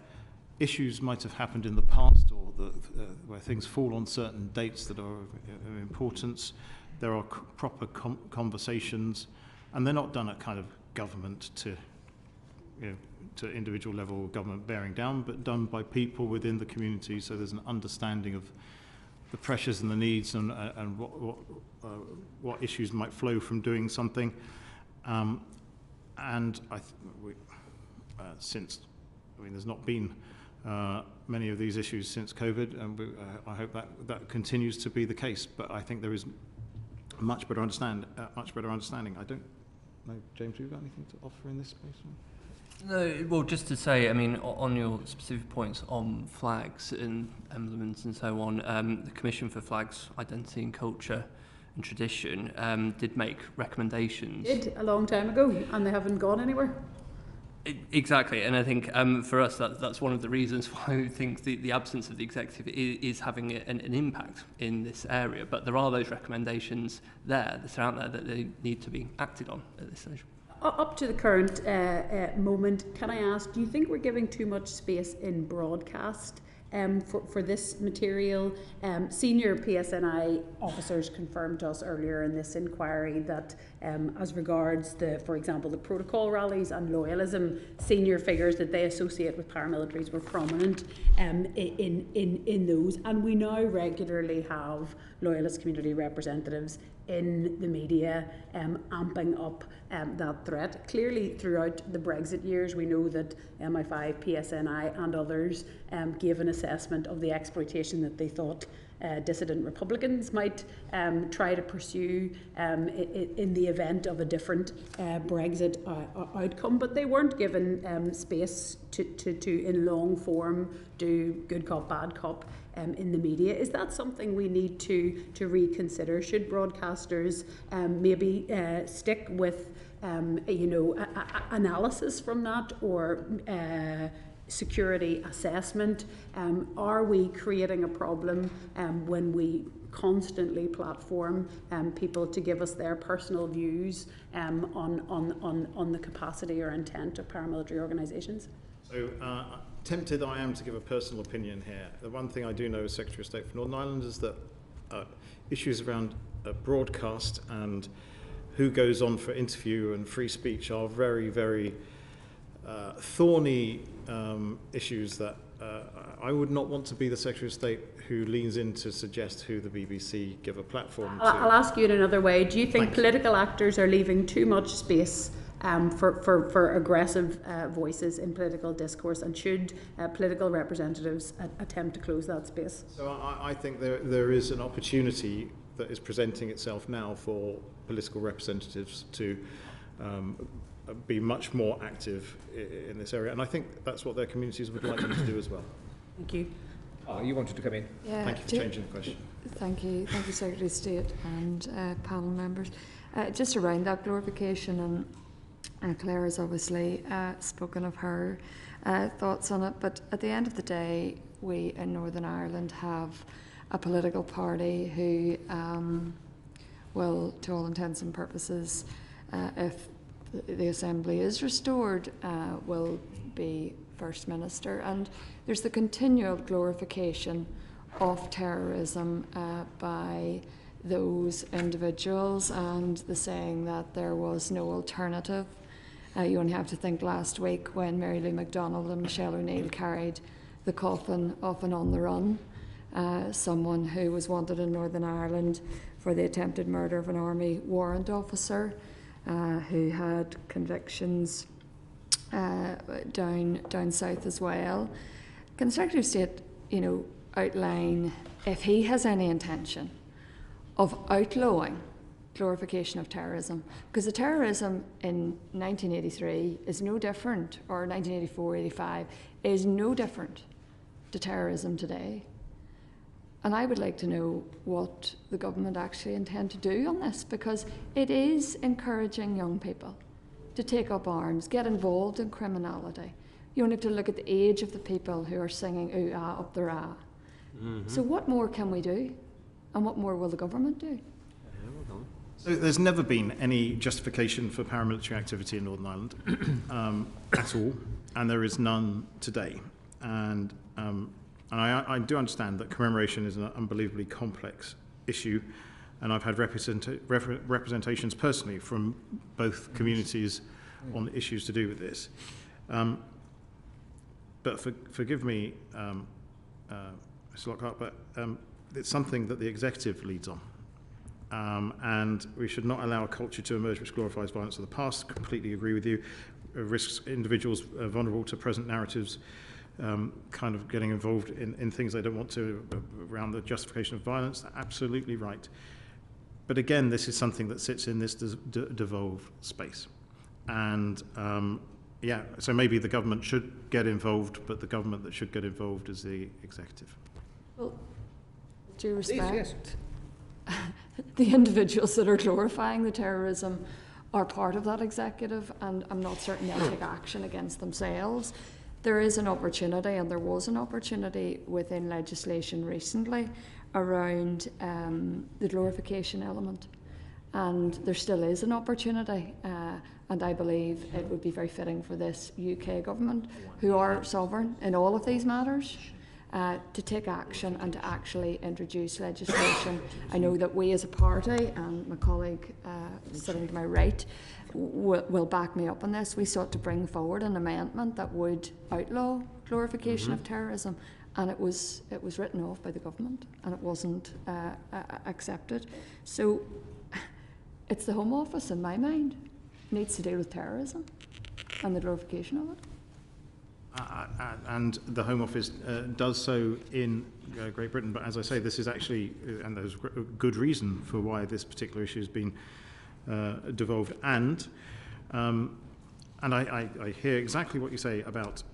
issues might have happened in the past, or where things fall on certain dates that are of importance, there are proper conversations, and they're not done at kind of government to individual level government bearing down, but done by people within the community, so there's an understanding of the pressures and the needs and what issues might flow from doing something. And there's not been many of these issues since COVID, and I hope that continues to be the case. But I think there is much better understanding. I don't know, James, have you got anything to offer in this space? No, well, just to say, on your specific points on flags and emblems and so on, the Commission for Flags, Identity and Culture and Tradition did make recommendations. Did a long time ago, and they haven't gone anywhere. Exactly, and I think for us that's one of the reasons why we think the absence of the executive is having an impact in this area. But there are those recommendations that are out there that they need to be acted on at this stage. Up to the current moment, can I ask, do you think we're giving too much space in broadcast for this material? Senior PSNI officers confirmed to us earlier in this inquiry that as regards for example, the protocol rallies and loyalism, senior figures that they associate with paramilitaries were prominent in those, and we now regularly have loyalist community representatives in the media amping up that threat. Clearly throughout the Brexit years we know that MI5, PSNI and others gave an assessment of the exploitation that they thought dissident Republicans might try to pursue in the event of a different Brexit outcome, but they weren't given space to in long form do good cop, bad cop in the media. Is that something we need to reconsider? Should broadcasters maybe stick with analysis from that, or security assessment? Are we creating a problem when we constantly platform people to give us their personal views on the capacity or intent of paramilitary organisations? So tempted I am to give a personal opinion here. The one thing I do know as Secretary of State for Northern Ireland is that issues around broadcast and who goes on for interview and free speech are very, very thorny issues that I would not want to be the Secretary of State who leans in to suggest who the BBC give a platform to. I'll ask you in another way. Do you think political actors are leaving too much space for aggressive voices in political discourse, and should political representatives attempt to close that space? So I think there is an opportunity that is presenting itself now for political representatives to be much more active in this area, and I think that's what their communities would like them to do as well. Thank you. Oh, you wanted to come in? Yeah, Thank you for changing the question. Thank you, Secretary of State and panel members. Just around that glorification, and Claire has obviously spoken of her thoughts on it, but at the end of the day, we in Northern Ireland have a political party who will, to all intents and purposes, if the Assembly is restored, will be First Minister. And there's the continual glorification of terrorism by those individuals, and the saying that there was no alternative. You only have to think last week when Mary Lou MacDonald and Michelle O'Neill carried the coffin of an on the run, someone who was wanted in Northern Ireland for the attempted murder of an army warrant officer, who had convictions down south as well. Can the Secretary of State, outline if he has any intention of outlawing glorification of terrorism? Because the terrorism in 1983 is no different, or 1984, 85 is no different to terrorism today. And I would like to know what the government actually intend to do on this, because it is encouraging young people to take up arms, get involved in criminality. You only have to look at the age of the people who are singing ooh ah up the rah. So what more can we do? And what more will the government do? So there's never been any justification for paramilitary activity in Northern Ireland at all, and there is none today. And I do understand that commemoration is an unbelievably complex issue, and I've had representations personally from both communities on issues to do with this. But forgive me, Mr. Lockhart, but it's something that the executive leads on. And we should not allow a culture to emerge which glorifies violence of the past. Completely agree with you. Risks individuals vulnerable to present narratives kind of getting involved in things they don't want to around the justification of violence. Absolutely right. But again, this is something that sits in this devolved space. And so maybe the government should get involved, but the government that should get involved is the executive. Well, due respect, Yes. the individuals that are glorifying the terrorism are part of that executive, and I'm not certain they'll take action against themselves. There is an opportunity, and there was an opportunity within legislation recently around the glorification element, and there still is an opportunity, and I believe it would be very fitting for this UK government, who are sovereign in all of these matters, to take action and to actually introduce legislation. I know that we as a party, and my colleague sitting to my right will back me up on this, we sought to bring forward an amendment that would outlaw glorification of terrorism, and it was written off by the government, and it wasn't accepted. So it's the Home Office, in my mind, needs to deal with terrorism and the glorification of it. And the Home Office does so in Great Britain, but as I say, this is actually, and there's a good reason for why this particular issue has been devolved. And I hear exactly what you say about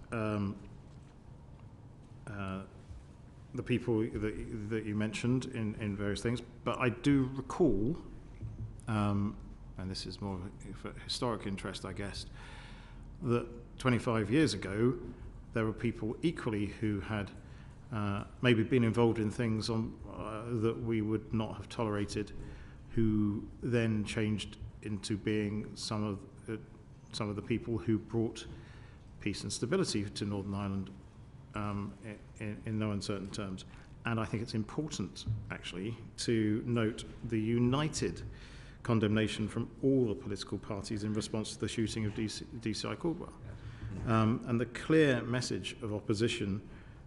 the people that you mentioned in various things, but I do recall, and this is more of a historic interest, I guess, that 25 years ago, there were people equally who had maybe been involved in things that we would not have tolerated, who then changed into being some of the people who brought peace and stability to Northern Ireland in no uncertain terms. And I think it's important, actually, to note the united condemnation from all the political parties in response to the shooting of DCI Caldwell. And the clear message of opposition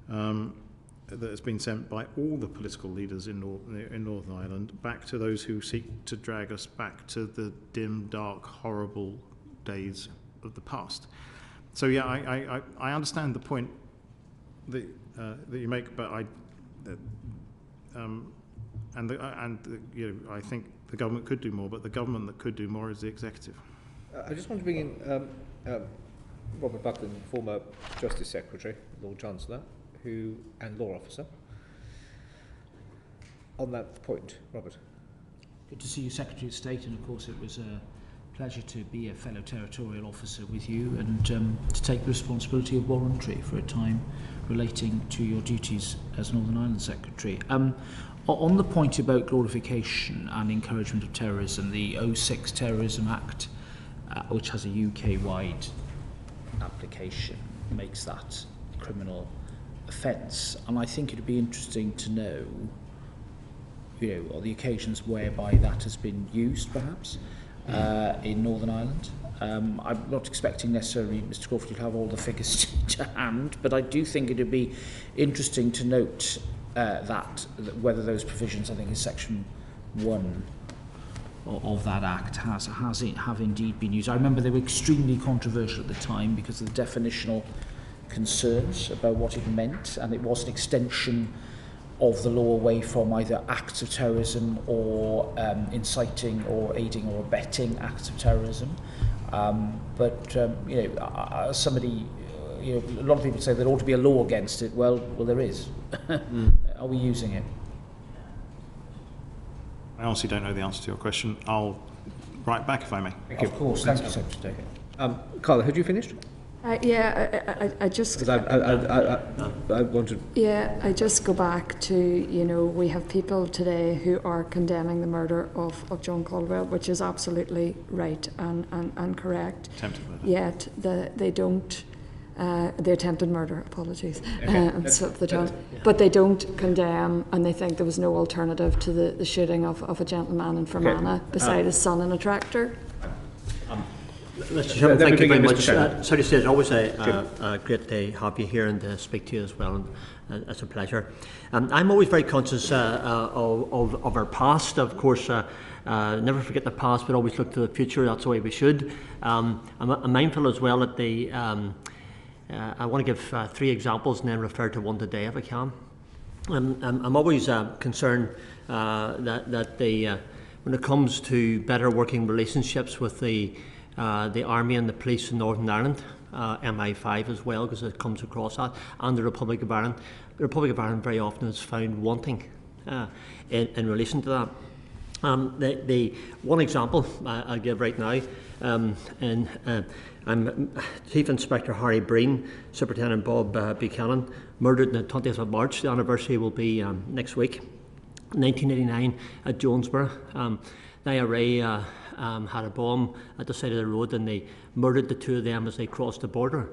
that has been sent by all the political leaders in Northern Ireland back to those who seek to drag us back to the dim, dark, horrible days of the past. So yeah, I understand the point that you make, but I think the government could do more, but the government that could do more is the executive. I just want to bring in Robert Buckland, former Justice Secretary, Lord Chancellor, and law officer. On that point, Robert. Good to see you, Secretary of State, and of course it was a pleasure to be a fellow territorial officer with you and to take the responsibility of warrantry for a time relating to your duties as Northern Ireland Secretary. On the point about glorification and encouragement of terrorism, the 06 Terrorism Act, which has a UK-wide application, makes that a criminal offence. And I think it would be interesting to know or the occasions whereby that has been used, perhaps, in Northern Ireland. I'm not expecting necessarily Mr Crawford to have all the figures to hand, but I do think it would be interesting to note that whether those provisions, I think in Section 1 of that Act, have indeed been used. I remember they were extremely controversial at the time because of the definitional concerns about what it meant, and it was an extension of the law away from either acts of terrorism or inciting or aiding or abetting acts of terrorism. As somebody, a lot of people say there ought to be a law against it. Well, there is. Are we using it? I honestly don't know the answer to your question. I'll write back if I may. Of course. Thank you, Secretary. Carla, had you finished? I just... Because I wanted... Yeah, I just go back to, we have people today who are condemning the murder of John Caldwell, which is absolutely right and correct. Attempted murder. Yet they don't... the attempted murder, apologies, but they don't condemn, and they think there was no alternative to the shooting of a gentleman in Fermanagh beside his son in a tractor. Mr. Chairman, thank you very much. Sorry, it's always a great to have you here and to speak to you as well, and it's a pleasure. I'm always very conscious of our past, of course. Never forget the past, but always look to the future. That's the way we should. I'm mindful as well that I want to give 3 examples and then refer to one today if I can. I'm always concerned that when it comes to better working relationships with the Army and the police in Northern Ireland, MI5 as well, because it comes across that, and the Republic of Ireland. The Republic of Ireland very often is found wanting in relation to that. The one example I'll give right now, I'm Chief Inspector Harry Breen, Superintendent Bob Buchanan, murdered on the 20th of March. The anniversary will be next week, 1989 at Jonesborough. The IRA had a bomb at the side of the road, and they murdered the 2 of them as they crossed the border.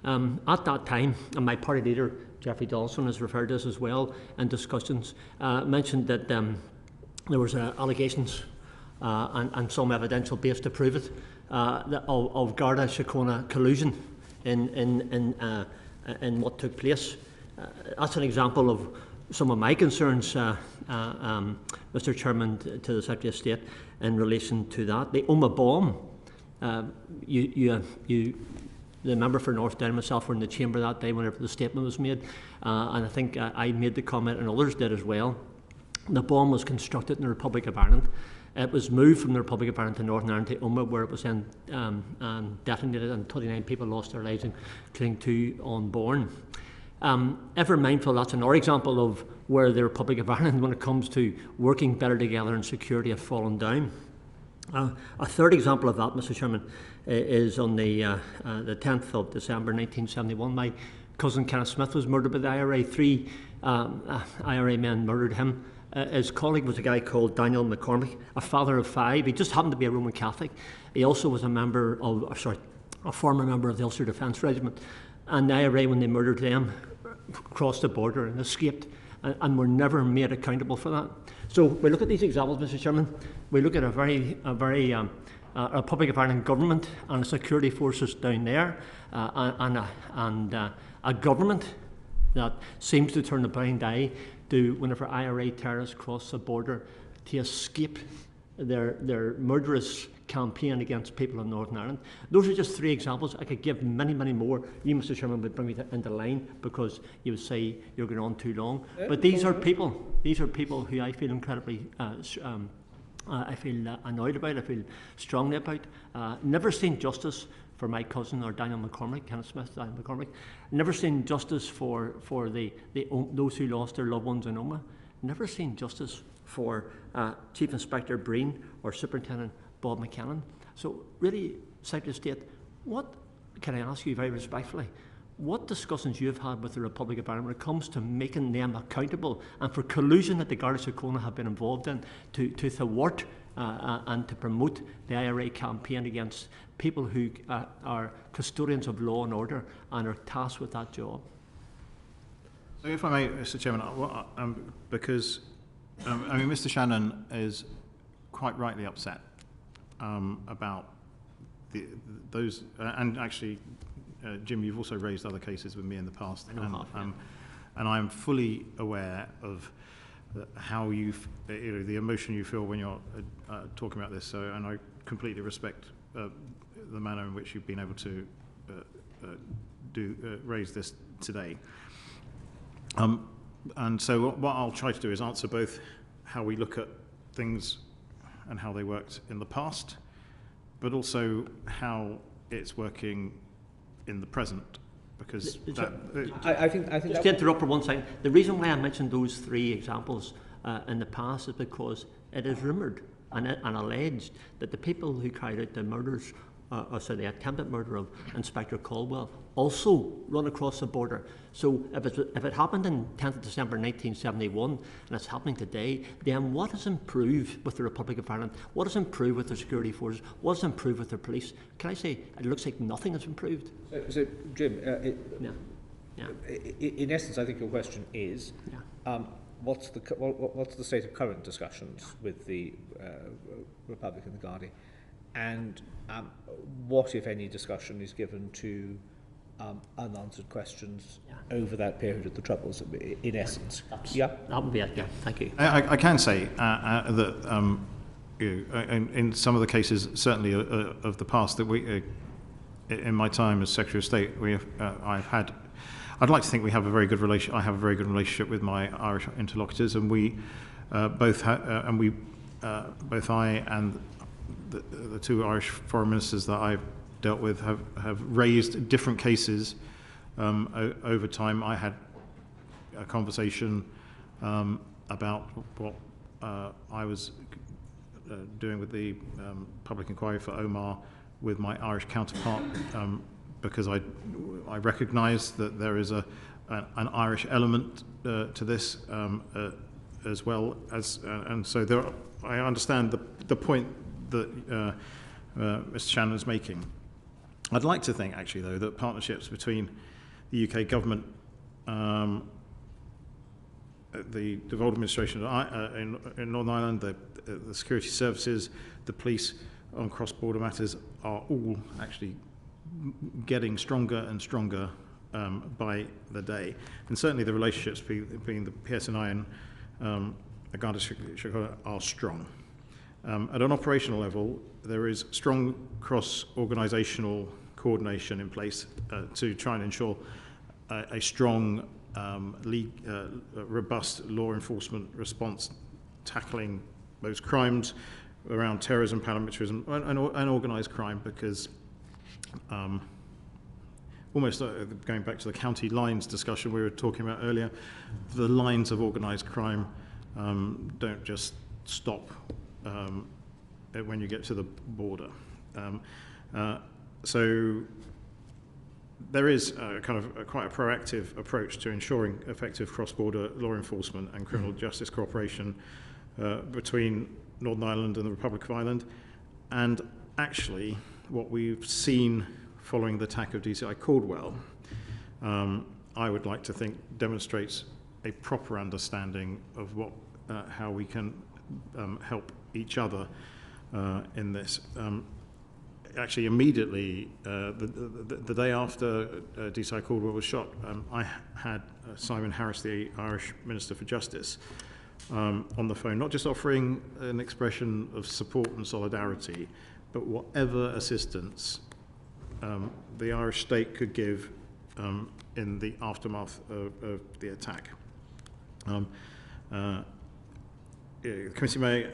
At that time, and my party leader, Jeffrey Donaldson, has referred to this as well in discussions, mentioned that there was allegations and some evidential base to prove it of Garda Síochána collusion in what took place. That's an example of some of my concerns, Mr. Chairman, to the Secretary of State in relation to that. The Omagh bomb, the member for North Down and myself were in the chamber that day whenever the statement was made, and I think I made the comment and others did as well. The bomb was constructed in the Republic of Ireland. It was moved from the Republic of Ireland to Northern Ireland to Omagh, where it was then detonated, and 29 people lost their lives, including 2 unborn. Ever mindful, that's another example of where the Republic of Ireland, when it comes to working better together in security, have fallen down. A third example of that, Mr. Chairman, is on the 10th of December 1971. My cousin Kenneth Smith was murdered by the IRA. 3 IRA men murdered him. His colleague was a guy called Daniel McCormick, a father of 5. He just happened to be a Roman Catholic. He also was a former member of the Ulster Defence Regiment. And the IRA, when they murdered them, crossed the border and escaped, and were never made accountable for that. So we look at these examples, Mr. Chairman. We look at a very Republic of Ireland government and the security forces down there, and a government that seems to turn a blind eye to whenever IRA terrorists cross the border to escape their murderous campaign against people in Northern Ireland. Those are just 3 examples. I could give many, many more. You, Mr. Chairman, would bring me into line because you would say you're going on too long. But these are people who I feel incredibly I feel annoyed about, I feel strongly about. Never seen justice for my cousin or Daniel McCormick, Kenneth Smith, Daniel McCormick. Never seen justice for those who lost their loved ones in Omagh. Never seen justice for Chief Inspector Breen or Superintendent Bob Buchanan. So really, Secretary of State, what can I ask you very respectfully? What discussions you have had with the Republic of Ireland when it comes to making them accountable and for collusion that the Garda Síochána have been involved in to thwart and to promote the IRA campaign against people who are custodians of law and order and are tasked with that job? So if I may, Mr. Chairman, because I mean, Mr. Shannon is quite rightly upset about those, and actually, Jim, you've also raised other cases with me in the past, and I'm fully aware of how the emotion you feel when you're talking about this. So, and I completely respect the manner in which you've been able to raise this today. And so what I'll try to do is answer both how we look at things and how they worked in the past, but also how it's working in the present. Because I think just to interrupt for one second, the reason why I mentioned those three examples in the past is because it is rumoured and alleged that the people who carried out the murders, the attempted murder of Inspector Caldwell, also run across the border. So if it happened in 10th of December 1971 and it's happening today, then what has improved with the Republic of Ireland? What has improved with their security forces? What has improved with their police? Can I say it looks like nothing has improved? So Jim, in essence, I think your question is, what's the state of current discussions with the Republic and the Gardaí, and what, if any, discussion is given to unanswered questions over that period of the Troubles, in essence? That would be it, yeah. Thank you. I can say that in some of the cases, certainly of the past, that we, in my time as Secretary of State, I'd like to think we have a very good relation. I have a very good relationship with my Irish interlocutors, and we both I and the two Irish foreign ministers that I've dealt with have raised different cases over time. I had a conversation about what I was doing with the public inquiry for Omar with my Irish counterpart, because I recognise that there is an Irish element to this as well as, and so I understand the point that Mr. Shannon is making. I'd like to think, actually, though, that partnerships between the UK government, the devolved administration in Northern Ireland, the security services, the police on cross-border matters are all actually getting stronger and stronger by the day. And certainly the relationships between the PSNI and the Garda Síochána are strong. At an operational level, there is strong cross-organisational coordination in place to try and ensure a strong, robust law enforcement response tackling those crimes around terrorism, paramilitarism, and organised crime, because almost going back to the county lines discussion we were talking about earlier, the lines of organised crime don't just stop when you get to the border. So there is quite a proactive approach to ensuring effective cross-border law enforcement and criminal justice cooperation between Northern Ireland and the Republic of Ireland. And actually, what we've seen following the attack of DCI Caldwell, I would like to think demonstrates a proper understanding of how we can help each other in this. Actually, immediately, the day after DCI Caldwell was shot, I had Simon Harris, the Irish Minister for Justice, on the phone, not just offering an expression of support and solidarity, but whatever assistance the Irish state could give in the aftermath of the attack. The committee may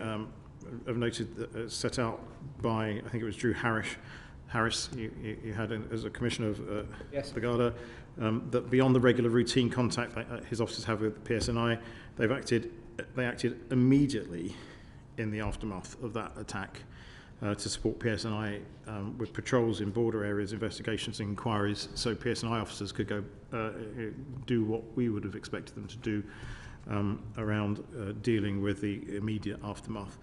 have noted that set out by, I think it was Drew Harris, you had as a commissioner of the Garda, that beyond the regular routine contact his officers have with the PSNI, they acted immediately in the aftermath of that attack to support PSNI with patrols in border areas, investigations and inquiries, so PSNI officers could go do what we would have expected them to do around dealing with the immediate aftermath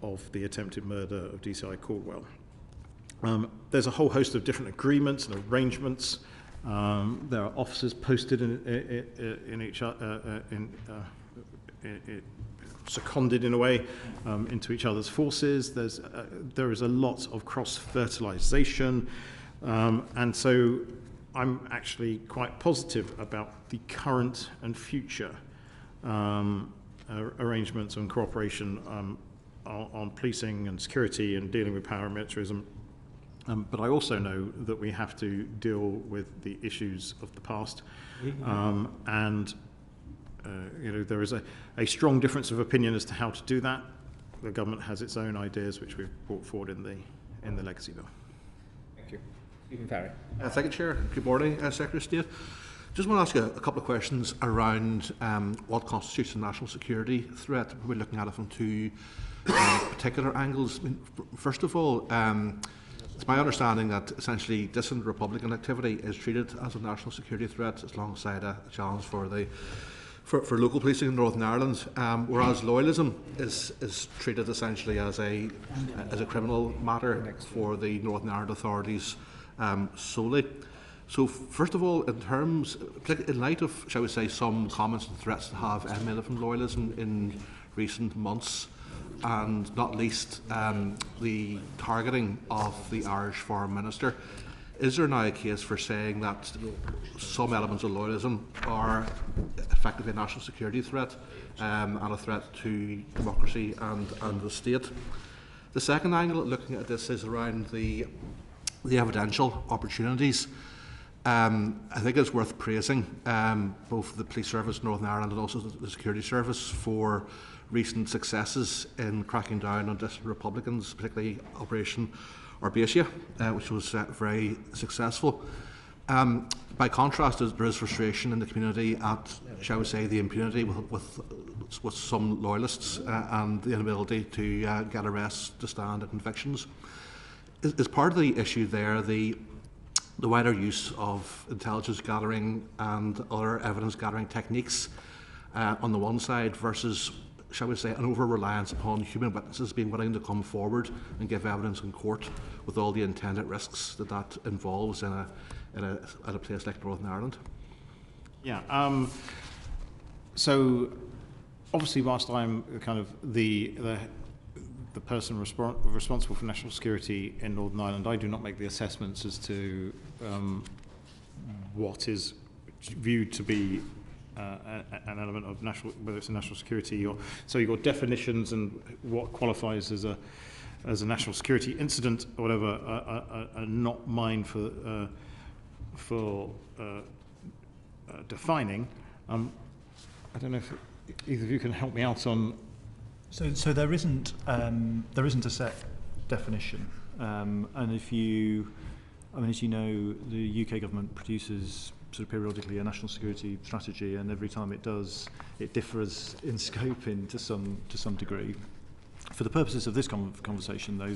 of the attempted murder of DCI Caldwell. There's a whole host of different agreements and arrangements. There are officers posted seconded in a way into each other's forces. There is a lot of cross-fertilization, and so I'm actually quite positive about the current and future arrangements and cooperation on policing and security and dealing with paramilitarism. But I also know that we have to deal with the issues of the past, and there is a strong difference of opinion as to how to do that. The government has its own ideas, which we've brought forward in the Legacy Bill. Thank you. Stephen Farry. Thank you, Chair. Good morning, Secretary of State. Just want to ask you a couple of questions around what constitutes a national security threat. We're looking at it from two particular angles. I mean, first of all, it's my understanding that essentially dissident Republican activity is treated as a national security threat alongside a challenge for local policing in Northern Ireland, whereas loyalism is treated essentially as a criminal matter for the Northern Ireland authorities solely. So first of all, in light of, shall we say, some comments and threats that have emanated from loyalism in recent months, and not least the targeting of the Irish Foreign Minister, is there now a case for saying that some elements of loyalism are effectively a national security threat and a threat to democracy and the state? The second angle looking at this is around the evidential opportunities. I think it's worth praising both the Police Service in Northern Ireland and also the Security Service for recent successes in cracking down on dissident Republicans, particularly Operation Arbacia, which was very successful. By contrast, there is frustration in the community at, shall we say, the impunity with some loyalists and the inability to get arrests to stand and convictions. Is part of the issue there the wider use of intelligence gathering and other evidence gathering techniques on the one side versus, shall we say, an over-reliance upon human witnesses being willing to come forward and give evidence in court with all the intended risks that involves at a place like Northern Ireland? Yeah. So obviously, whilst I'm kind of the person responsible for national security in Northern Ireland, I do not make the assessments as to what is viewed to be an element of national, whether it's a national security or so. You've got definitions and what qualifies as a national security incident or whatever are not mine for defining. I don't know if either of you can help me out on. So there isn't a set definition, and as you know, the UK government produces sort of periodically a national security strategy, and every time it does, it differs in scope to some degree. For the purposes of this conversation, though,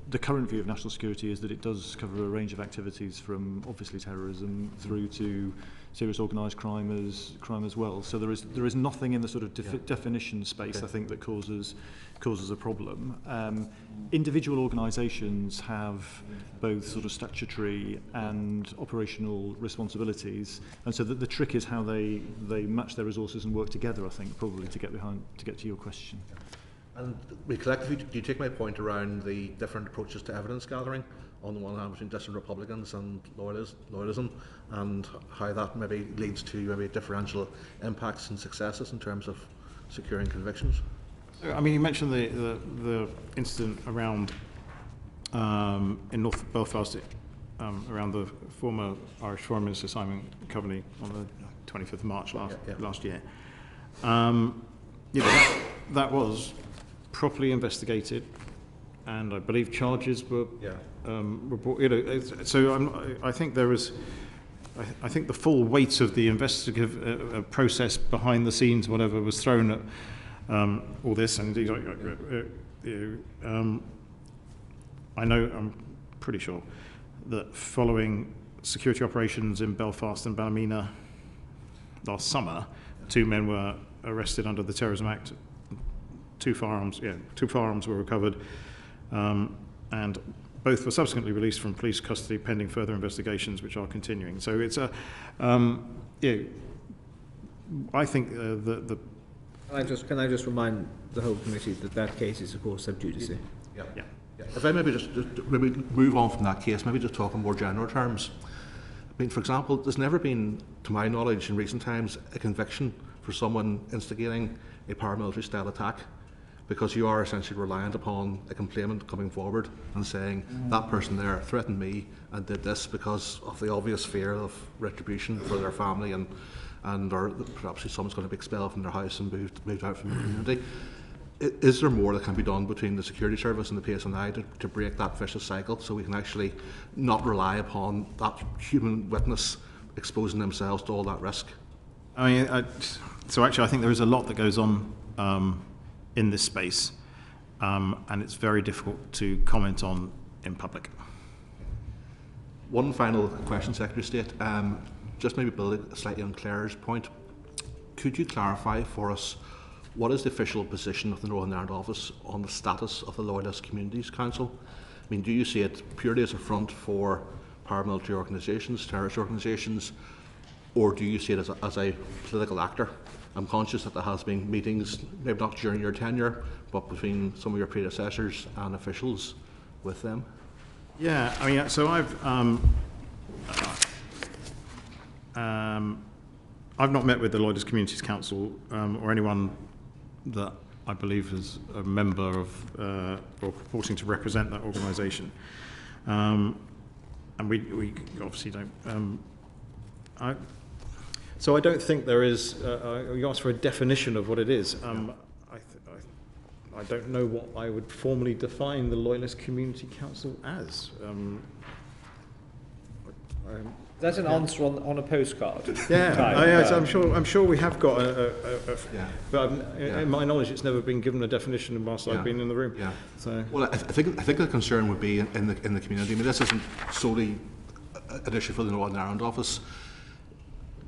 the current view of national security is that it does cover a range of activities, from obviously terrorism through to serious organised crime as well. So there is nothing in the sort of definition space, I think, that causes a problem. Individual organisations have both sort of statutory and operational responsibilities, and so the trick is how they match their resources and work together, I think, probably to get to your question. And collectively, do you take my point around the different approaches to evidence gathering on the one hand between dissident Republicans and loyalism, and how that maybe leads to maybe differential impacts and successes in terms of securing convictions? I mean, you mentioned the incident around in North Belfast around the former Irish Foreign Minister Simon Coveney on the 25th of March last year. That was properly investigated, and I believe charges were brought. So I think there is. I think the full weight of the investigative process behind the scenes, whatever, was thrown at all this, and I'm pretty sure that following security operations in Belfast and Ballymena last summer, 2 men were arrested under the Terrorism Act. 2 firearms were recovered, and both were subsequently released from police custody pending further investigations, which are continuing. So it's I think Can I just remind the whole committee that that case is, of course, sub judice? Yeah. If I maybe just maybe move on from that case, maybe just talk in more general terms. I mean, for example, there's never been, to my knowledge, in recent times, a conviction for someone instigating a paramilitary style attack, because you are essentially reliant upon a complainant coming forward and saying that person there threatened me and did this because of the obvious fear of retribution for their family, and or perhaps someone's going to be expelled from their house and moved out from the community. Is there more that can be done between the security service and the PSNI to break that vicious cycle, so we can actually not rely upon that human witness exposing themselves to all that risk? I mean, so actually I think there is a lot that goes on in this space, and it's very difficult to comment on in public. One final question, Secretary of State, just maybe building slightly on Claire's point. Could you clarify for us what is the official position of the Northern Ireland Office on the status of the Loyalist Communities Council? I mean, do you see it purely as a front for paramilitary organisations, terrorist organisations, or do you see it as a political actor? I'm conscious that there has been meetings, maybe not during your tenure, but between some of your predecessors and officials with them. Yeah, I mean, so I've not met with the Loyalist Communities Council or anyone that I believe is a member of or purporting to represent that organisation, and we obviously don't. So I don't think there is. You asked for a definition of what it is. I don't know what I would formally define the Loyalist Community Council as. That's an answer on a postcard. Yeah, I'm sure we have got but in my knowledge, it's never been given a definition whilst I've been in the room. Yeah. So. Well, I think the concern would be in the community. I mean, this isn't solely an issue for the Northern Ireland Office.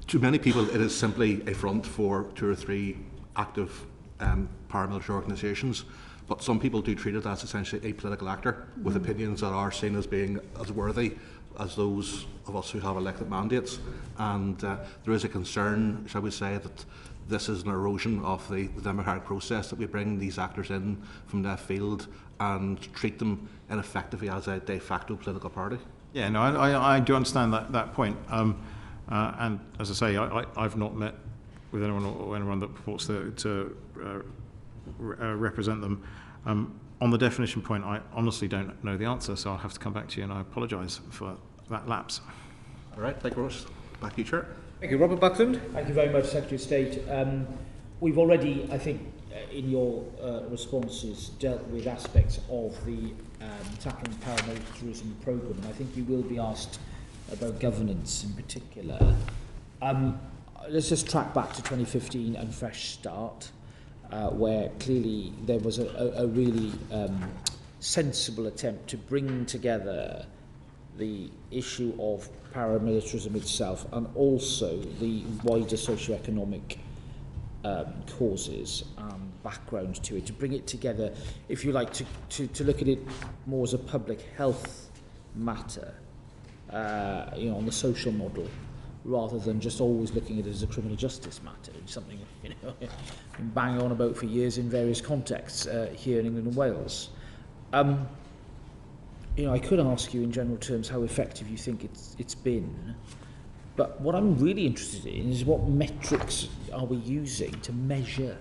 To many people, it is simply a front for 2 or 3 active paramilitary organisations. But some people do treat it as essentially a political actor with opinions that are seen as being as worthy as those of us who have elected mandates, and there is a concern, shall we say, that this is an erosion of the democratic process, that we bring these actors in from left field and treat them ineffectively as a de facto political party. Yeah, no, I do understand that point, and as I say, I've not met with anyone that purports to represent them. On the definition point, I honestly don't know the answer, so I'll have to come back to you, and I apologise for that lapse. All right, thank you, Ross. Back to you, Chair. Thank you. Robert Buckland. Thank you very much, Secretary of State. We've already, I think, in your responses, dealt with aspects of the tackling paramilitarism programme, and I think you will be asked about governance in particular. Let's just track back to 2015 and Fresh Start, where clearly there was a really sensible attempt to bring together the issue of paramilitarism itself and also the wider socioeconomic causes and background to it, to bring it together, if you like, to look at it more as a public health matter, on the social model, rather than just always looking at it as a criminal justice matter. It's something been banging on about for years in various contexts here in England and Wales. I could ask you in general terms how effective you think it's been, but what I'm really interested in is what metrics are we using to measure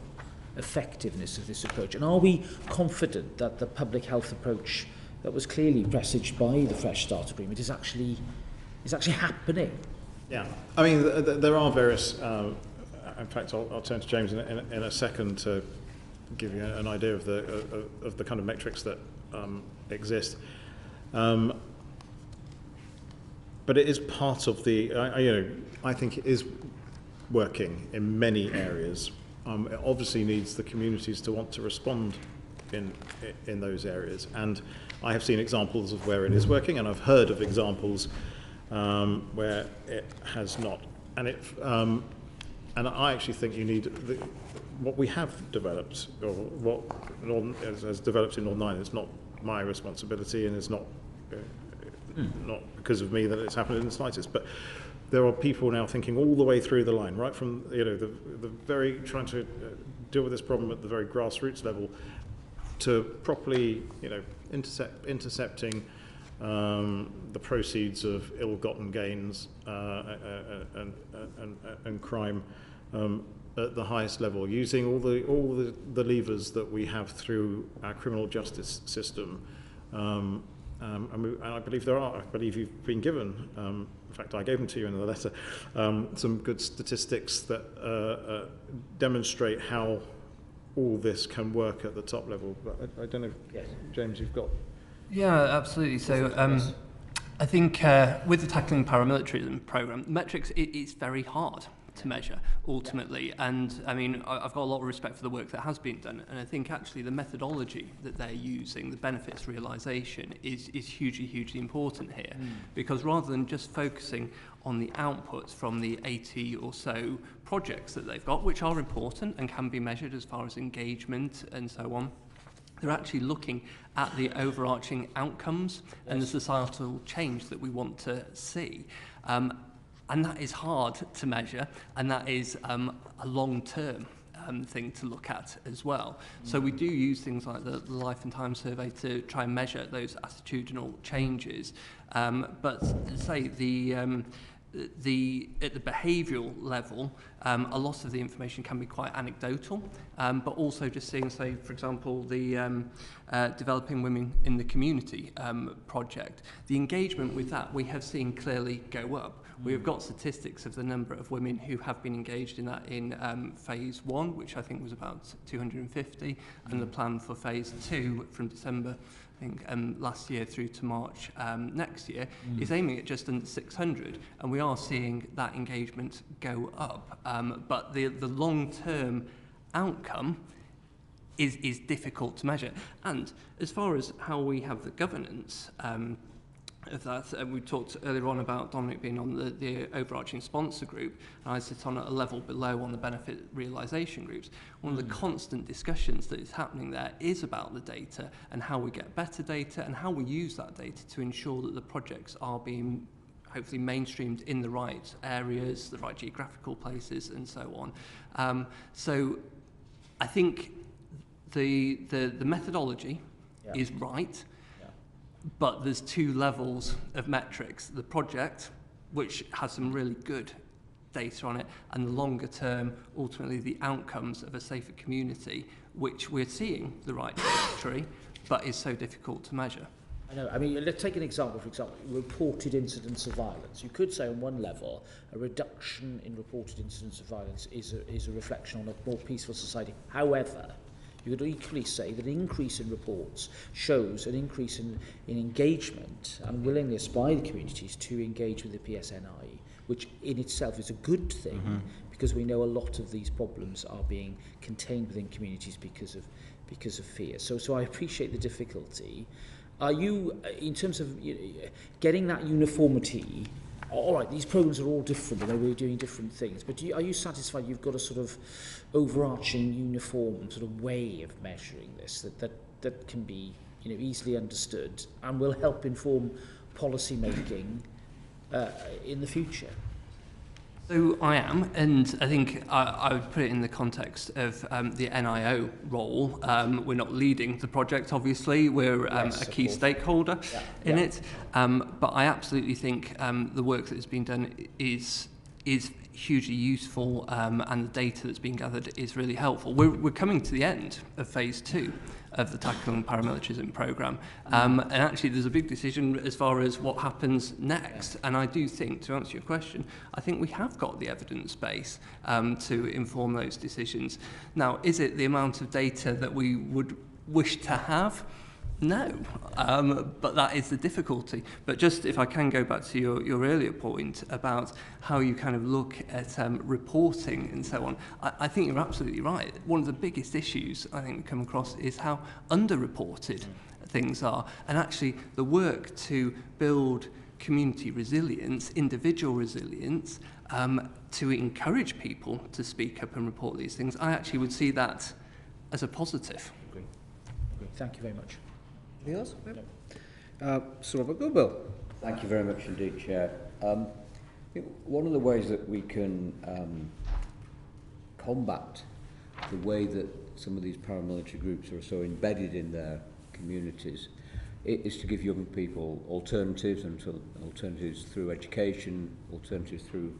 effectiveness of this approach, and are we confident that the public health approach that was clearly presaged by the Fresh Start Agreement is actually happening? Yeah, I mean, there are various. In fact, I'll turn to James in a second to give you an idea of the kind of metrics that exist. But it is part of the. I think it is working in many areas. It obviously needs the communities to want to respond in those areas, and I have seen examples of where it is working, and I've heard of examples where it has not. And I actually think you need what we have developed, or what has developed in Northern Ireland. It's not my responsibility, and it's not because of me that it's happened in the slightest. But there are people now thinking all the way through the line, right from the very trying to deal with this problem at the very grassroots level, to properly intercepting the proceeds of ill-gotten gains and crime at the highest level, using all the levers that we have through our criminal justice system. And I believe I believe you've been given, in fact I gave them to you in the letter, some good statistics that demonstrate how all this can work at the top level. But I don't know if, James, you've got... Yeah, absolutely. So I think with the Tackling Paramilitarism programme, metrics, it's very hard to measure ultimately, and I mean I've got a lot of respect for the work that has been done, and I think actually the methodology that they're using, the benefits realisation, is hugely important here, because rather than just focusing on the outputs from the 80 or so projects that they've got, which are important and can be measured as far as engagement and so on, they're actually looking at the overarching outcomes and the societal change that we want to see. And that is hard to measure, and that is a long-term thing to look at as well. So we do use things like the Life and Time Survey to try and measure those attitudinal changes. But say at the behavioural level, a lot of the information can be quite anecdotal, but also just seeing, say, for example, the Developing Women in the Community project. The engagement with that we have seen clearly go up. We have got statistics of the number of women who have been engaged in that in phase 1, which I think was about 250, and the plan for phase 2 from December, I think, last year through to March next year, is aiming at just under 600, and we are seeing that engagement go up. But the long-term outcome is difficult to measure. And as far as how we have the governance of that, we talked earlier on about Dominic being on the overarching sponsor group, and I sit on a level below on the benefit realisation groups. One of the constant discussions that is happening there is about the data and how we get better data and how we use that data to ensure that the projects are being hopefully mainstreamed in the right areas, the right geographical places, and so on. So I think the methodology is right. But there's two levels of metrics: the project, which has some really good data on it, and the longer term, ultimately the outcomes of a safer community, which we're seeing the right trajectory, but is so difficult to measure. I know. I mean, let's take an example. For example, reported incidents of violence. You could say on one level, a reduction in reported incidents of violence is a reflection on a more peaceful society. However, you could equally say that an increase in reports shows an increase in engagement and willingness by the communities to engage with the PSNI, which in itself is a good thing, because we know a lot of these problems are being contained within communities because of fear. So I appreciate the difficulty. Are you, in terms of getting that uniformity? All right, these programs are all different, and we're doing different things, but are you satisfied you've got a sort of overarching, uniform sort of way of measuring this that can be easily understood and will help inform policy making in the future? So I am, and I think I would put it in the context of the NIO role. We're not leading the project, obviously. We're a key stakeholder in it. But I absolutely think the work that has been done is hugely useful, and the data that's been gathered is really helpful. We're coming to the end of phase 2 of the Tackling Paramilitarism programme, and actually there's a big decision as far as what happens next. And I do think, to answer your question, I think we have got the evidence base to inform those decisions. Now, is it the amount of data that we would wish to have? No, but that is the difficulty. But just if I can go back to your earlier point about how you kind of look at reporting and so on, I think you're absolutely right. One of the biggest issues I think we come across is how underreported things are. And actually the work to build community resilience, individual resilience, to encourage people to speak up and report these things, I actually would see that as a positive. Agree. Thank you very much. Anything else? No. Sir Robert Goodwill. Thank you very much indeed, Chair. think one of the ways that we can combat the way that some of these paramilitary groups are so embedded in their communities is to give young people alternatives, and alternatives through education, alternatives through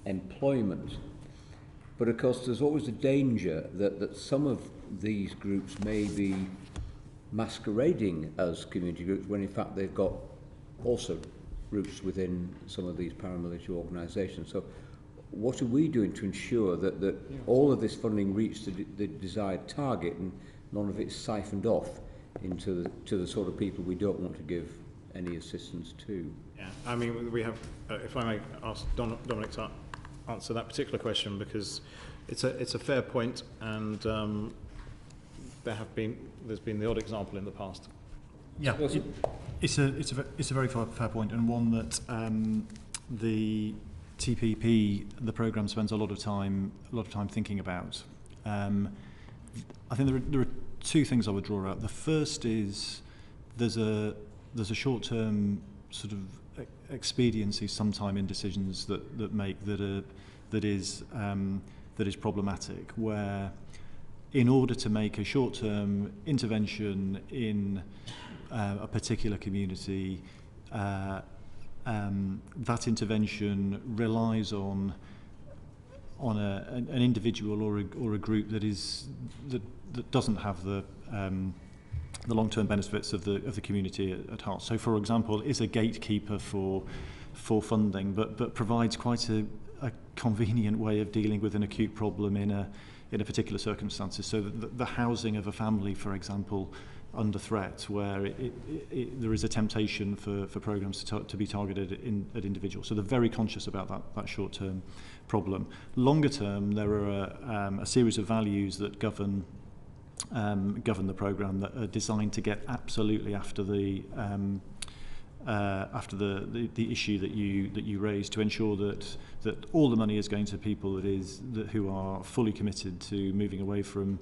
employment. But of course there's always a danger that some of these groups may be masquerading as community groups when in fact they've got also roots within some of these paramilitary organisations. So what are we doing to ensure that all of this funding reaches the desired target and none of it's siphoned off into the sort of people we don't want to give any assistance to? Yeah, I mean, we have, if I may ask Dominic to answer that particular question, because it's a fair point, and there's been the odd example in the past. Yeah, it's a very fair point, and one that the TPP, the programme, spends a lot of time thinking about. I think there are two things I would draw out. The first is there's a short-term sort of expediency sometime in decisions that is problematic, where in order to make a short-term intervention in a particular community, that intervention relies on an individual or a group that doesn't have the long-term benefits of the community at heart. So, for example, is a gatekeeper for funding, but provides quite a convenient way of dealing with an acute problem in a particular circumstances. So the housing of a family, for example, under threat, where there is a temptation for programs to be targeted at individuals. So they're very conscious about that short-term problem. Longer term, there are a series of values that govern the program that are designed to get absolutely after the issue that you raised, to ensure that all the money is going to people who are fully committed to moving away from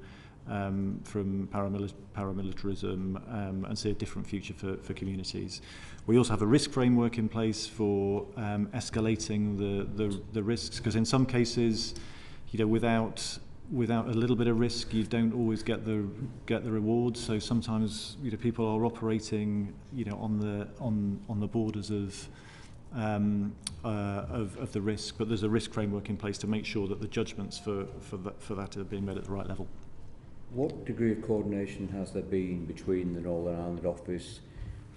paramilitarism and see a different future for communities. We also have a risk framework in place for escalating the risks, because in some cases, without a little bit of risk, you don't always get the rewards. So sometimes people are operating on the borders of the risk, but there's a risk framework in place to make sure that the judgments for that are being made at the right level. What degree of coordination has there been between the Northern Ireland office,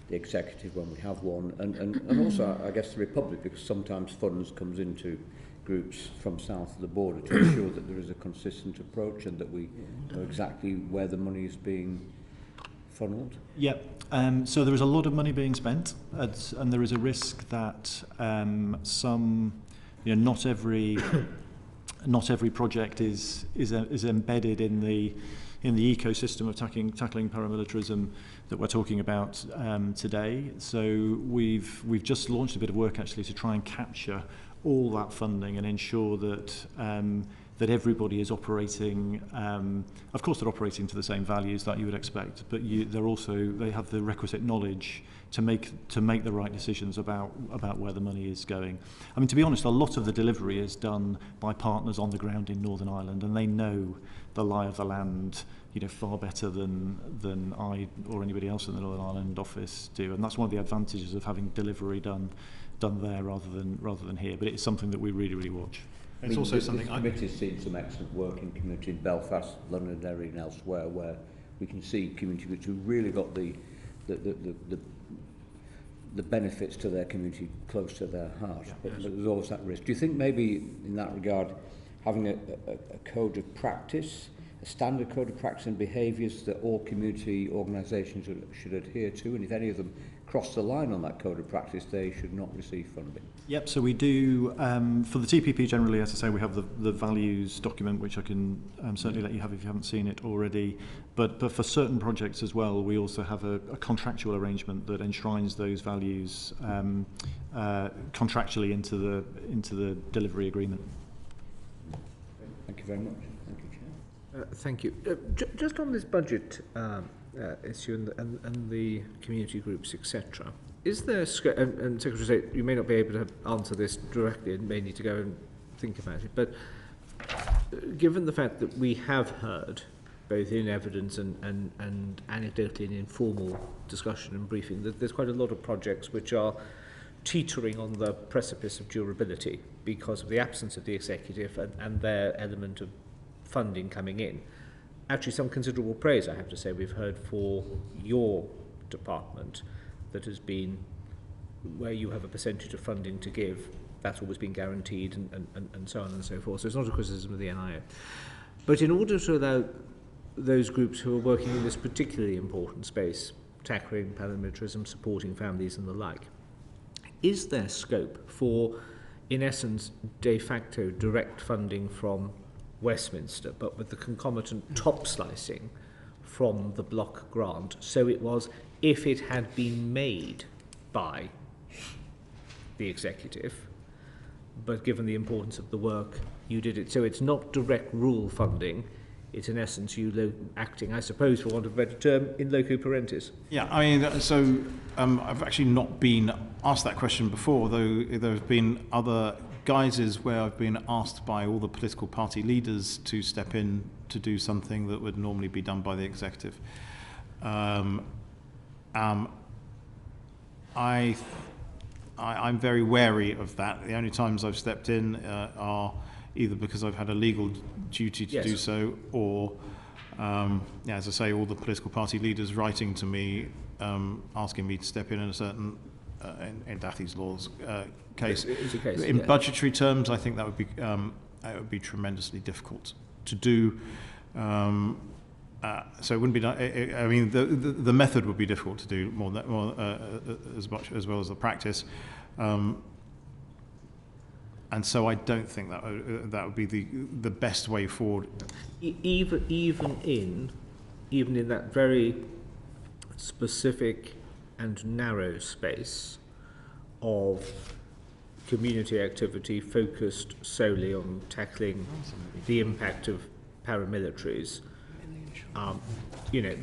the executive when we have one, and also I guess the Republic, because sometimes funds comes into groups from south of the border, to ensure that there is a consistent approach and that we know exactly where the money is being funneled? Yeah, so there is a lot of money being spent, and there is a risk that not every project is embedded in the ecosystem of tackling paramilitarism that we're talking about today. So we've just launched a bit of work actually to try and capture all that funding and ensure that that everybody is operating. Of course, they're operating to the same values that you would expect, but they have the requisite knowledge to make the right decisions about where the money is going. I mean, to be honest, a lot of the delivery is done by partners on the ground in Northern Ireland, and they know the lie of the land, far better than I or anybody else in the Northern Ireland office do, and that's one of the advantages of having delivery done there rather than here. But it's something that we really watch. It's also something the committee's seen some excellent work in community in Belfast, Londonderry, and elsewhere, where we can see community groups who really got the benefits to their community close to their heart. But there's always that risk. Do you think maybe in that regard, having a code of practice, a standard code of practice and behaviours that all community organisations should adhere to, and if any of them cross the line on that code of practice, they should not receive funding? Yep, so we do, for the TPP generally, as I say, we have the values document, which I can certainly let you have if you haven't seen it already, but for certain projects as well, we also have a contractual arrangement that enshrines those values contractually into the delivery agreement. Thank you very much. Thank you, Chair. Thank you. Just on this budget issue and the community groups, etc. Is there scope, and Secretary of State, you may not be able to answer this directly and may need to go and think about it, but given the fact that we have heard, both in evidence and anecdotally in informal discussion and briefing, that there's quite a lot of projects which are teetering on the precipice of durability because of the absence of the executive and their element of funding coming in. Actually, some considerable praise, I have to say, we've heard for your department that has been where you have a percentage of funding to give, that's always been guaranteed and so on and so forth. So it's not a criticism of the NIO. But in order to allow those groups who are working in this particularly important space, tackling paramilitarism, supporting families and the like, is there scope for, in essence, de facto direct funding from Westminster, but with the concomitant top slicing from the block grant? So it was, if it had been made by the executive, but given the importance of the work, you did it. So it's not direct rule funding, it's in essence you acting, I suppose, for want of a better term, in loco parentis. Yeah, I mean, so I've actually not been asked that question before, though there have been other guises where I've been asked by all the political party leaders to step in to do something that would normally be done by the executive. I'm very wary of that. The only times I've stepped in are either because I've had a legal duty to do so, or, as I say, all the political party leaders writing to me asking me to step in a certain, in Daffy's Law's case. In budgetary terms, I think that would be tremendously difficult to do. So it wouldn't be done. I mean, the method would be difficult to do more as much as well as the practice, and so I don't think that would be the best way forward. Even in that very specific and narrow space of community activity focused solely on tackling the impact of paramilitaries.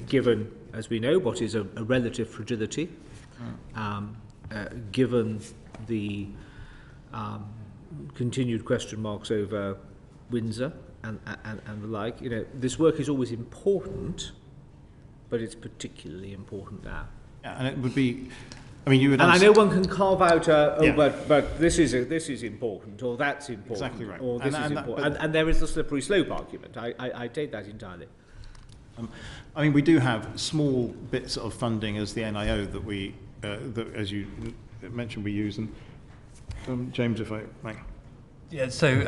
Given, as we know, what is a relative fragility, given the continued question marks over Windsor and the like, this work is always important, but it's particularly important now. Yeah, and it would be. I mean, you would. And I know one can carve out, but this is important, or that's important, exactly right, or this is important, and there is the slippery slope argument. I take that entirely. I mean, we do have small bits of funding as the NIO that we, that, as you mentioned, we use. And James, if I may. Yeah, so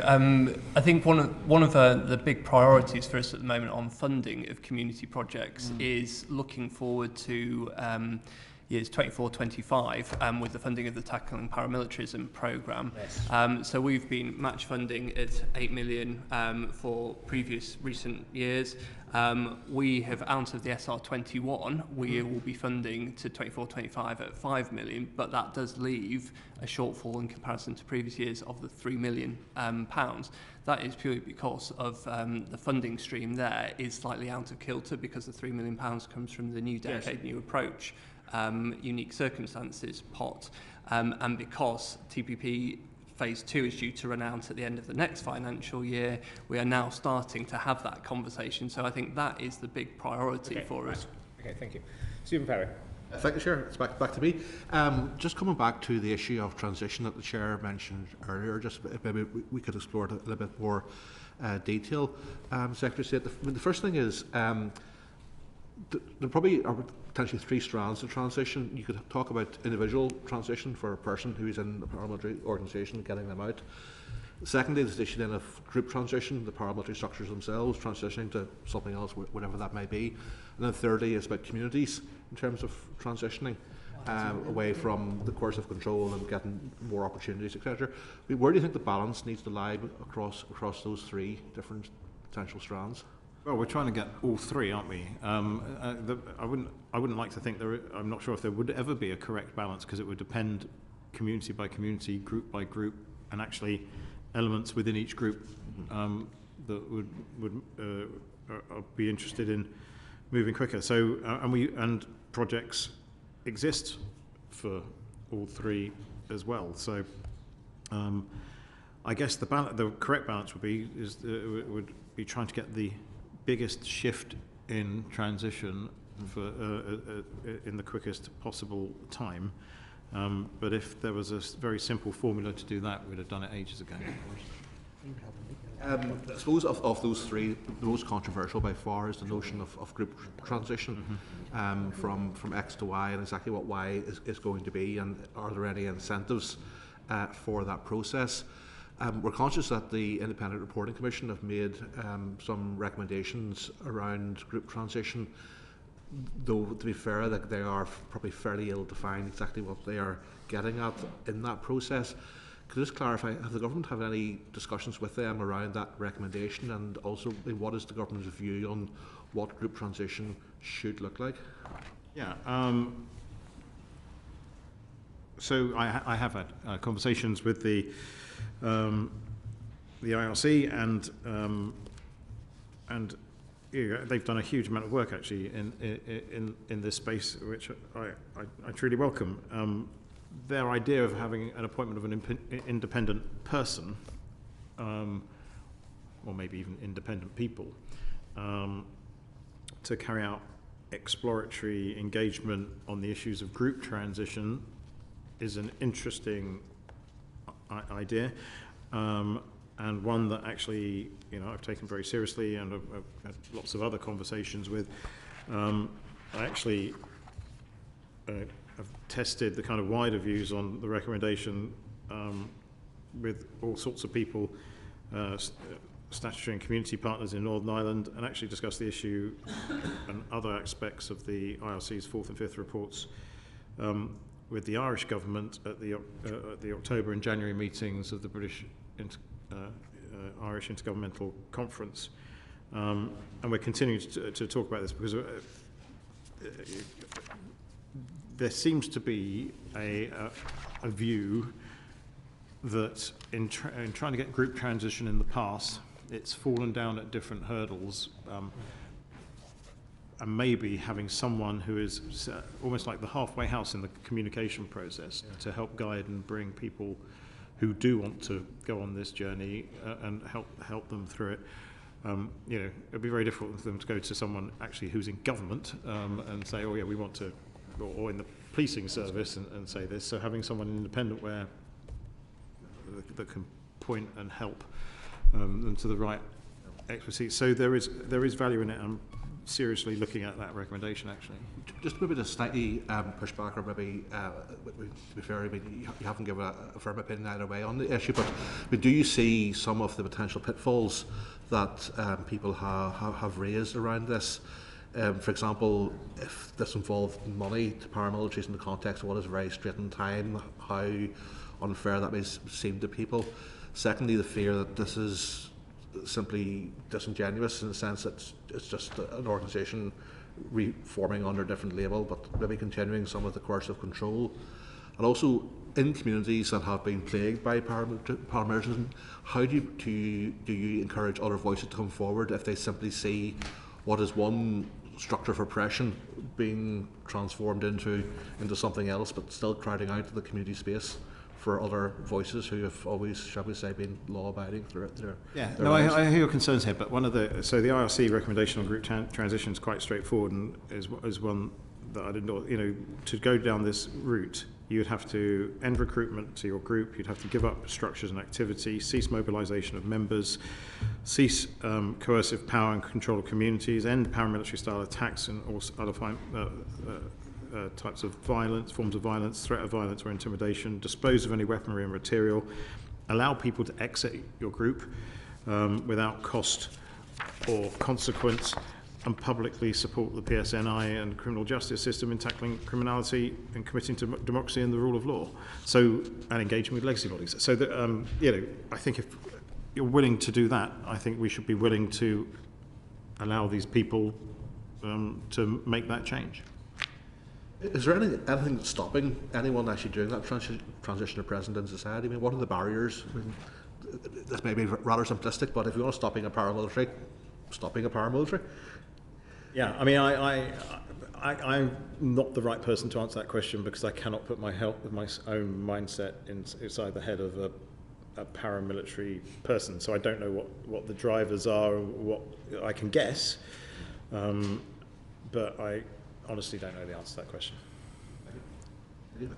I think one of the big priorities for us at the moment on funding of community projects is looking forward to years 24-25 with the funding of the Tackling Paramilitarism programme. Yes. So we've been match funding at 8 million for recent years. We have, out of the SR21, we will be funding to 24-25 at 5 million, but that does leave a shortfall in comparison to previous years of the 3 million pounds. That is purely because of the funding stream there is slightly out of kilter, because the 3 million pounds comes from the New Decade, New Approach, Unique Circumstances pot, and because TPP Phase 2 is due to run out at the end of the next financial year, we are now starting to have that conversation. So I think that is the big priority for us. Okay, thank you. Stephen Parry. Thank you, Chair. It's back to me. Just coming back to the issue of transition that the Chair mentioned earlier, just maybe we could explore it a little bit more detail. Secretary of State, the first thing is there probably are potentially 3 strands of transition. You could talk about individual transition for a person who is in a paramilitary organisation, getting them out. Secondly, there's the issue then of group transition, the paramilitary structures themselves transitioning to something else, whatever that may be. And then thirdly is about communities in terms of transitioning away from the coercive control and getting more opportunities, etc. Where do you think the balance needs to lie across those 3 different potential strands? Well, we're trying to get all 3, aren't we? I wouldn't like to think I'm not sure if there would ever be a correct balance, because it would depend community by community, group by group, and actually elements within each group that would be interested in moving quicker. So and projects exist for all three as well. So I guess the correct balance would be trying to get the biggest shift in transition for in the quickest possible time. But if there was a very simple formula to do that, we'd have done it ages ago. I suppose of those three, the most controversial by far is the notion of group transition, from X to Y, and exactly what Y is going to be, and are there any incentives for that process. We're conscious that the Independent Reporting Commission have made some recommendations around group transition, though to be fair, that they are probably fairly ill-defined exactly what they are getting at in that process. Could you just clarify, have the government had any discussions with them around that recommendation, and also what is the government's view on what group transition should look like? Yeah, so I have had conversations with the IRC, and they've done a huge amount of work actually in this space, which I truly welcome. Their idea of having an appointment of an independent person, or maybe even independent people, to carry out exploratory engagement on the issues of group transition is an interesting idea, and one that actually I've taken very seriously, and I've had lots of other conversations with. I actually I've tested the kind of wider views on the recommendation with all sorts of people, statutory and community partners in Northern Ireland, and actually discussed the issue and other aspects of the IRC's 4th and 5th reports with the Irish government at the October and January meetings of the British Irish Intergovernmental Conference. And we're continuing to talk about this because there seems to be a view that in trying to get group transition in the past, it's fallen down at different hurdles, and maybe having someone who is almost like the halfway house in the communication process to help guide and bring people who do want to go on this journey and help them through it. It'd be very difficult for them to go to someone actually who's in government and say, oh yeah, we want to, or in the policing service and say this. So having someone independent where that can point and help them to the right expertise. So there is value in it. I'm seriously looking at that recommendation actually. Just maybe to slightly push back, or maybe to be fair, I mean, you haven't given a firm opinion either way on the issue, but do you see some of the potential pitfalls that people have raised around this? For example, if this involved money to paramilitaries in the context of what is very straitened time, how unfair that may seem to people. Secondly, the fear that this is simply disingenuous in the sense that it's just an organisation reforming under a different label, but maybe continuing some of the coercive control. And also, in communities that have been plagued by paramilitarism, how do you encourage other voices to come forward if they simply see what is one structure of oppression being transformed into something else, but still crowding out the community space for other voices who have always, shall we say, been law-abiding throughout their lives? I hear your concerns here, but so the IRC recommendation on group transition is quite straightforward, and is one that I'd endorse. To go down this route, you would have to end recruitment to your group, you'd have to give up structures and activity, cease mobilisation of members, cease coercive power and control of communities, end paramilitary style attacks and all other types of violence, forms of violence, threat of violence or intimidation, dispose of any weaponry and material, allow people to exit your group without cost or consequence, and publicly support the PSNI and criminal justice system in tackling criminality and committing to democracy and the rule of law. So, and engaging with legacy bodies. So that, I think if you're willing to do that, I think we should be willing to allow these people to make that change. Is there anything stopping anyone actually doing that transition of present in society? I mean, what are the barriers? I mean, this may be rather simplistic, but if you want to stop being a paramilitary, stop being a paramilitary. Yeah, I mean, I I'm not the right person to answer that question because I cannot put my own mindset inside the head of a paramilitary person. So I don't know what the drivers are, or what I can guess, but I honestly don't know the answer to that question.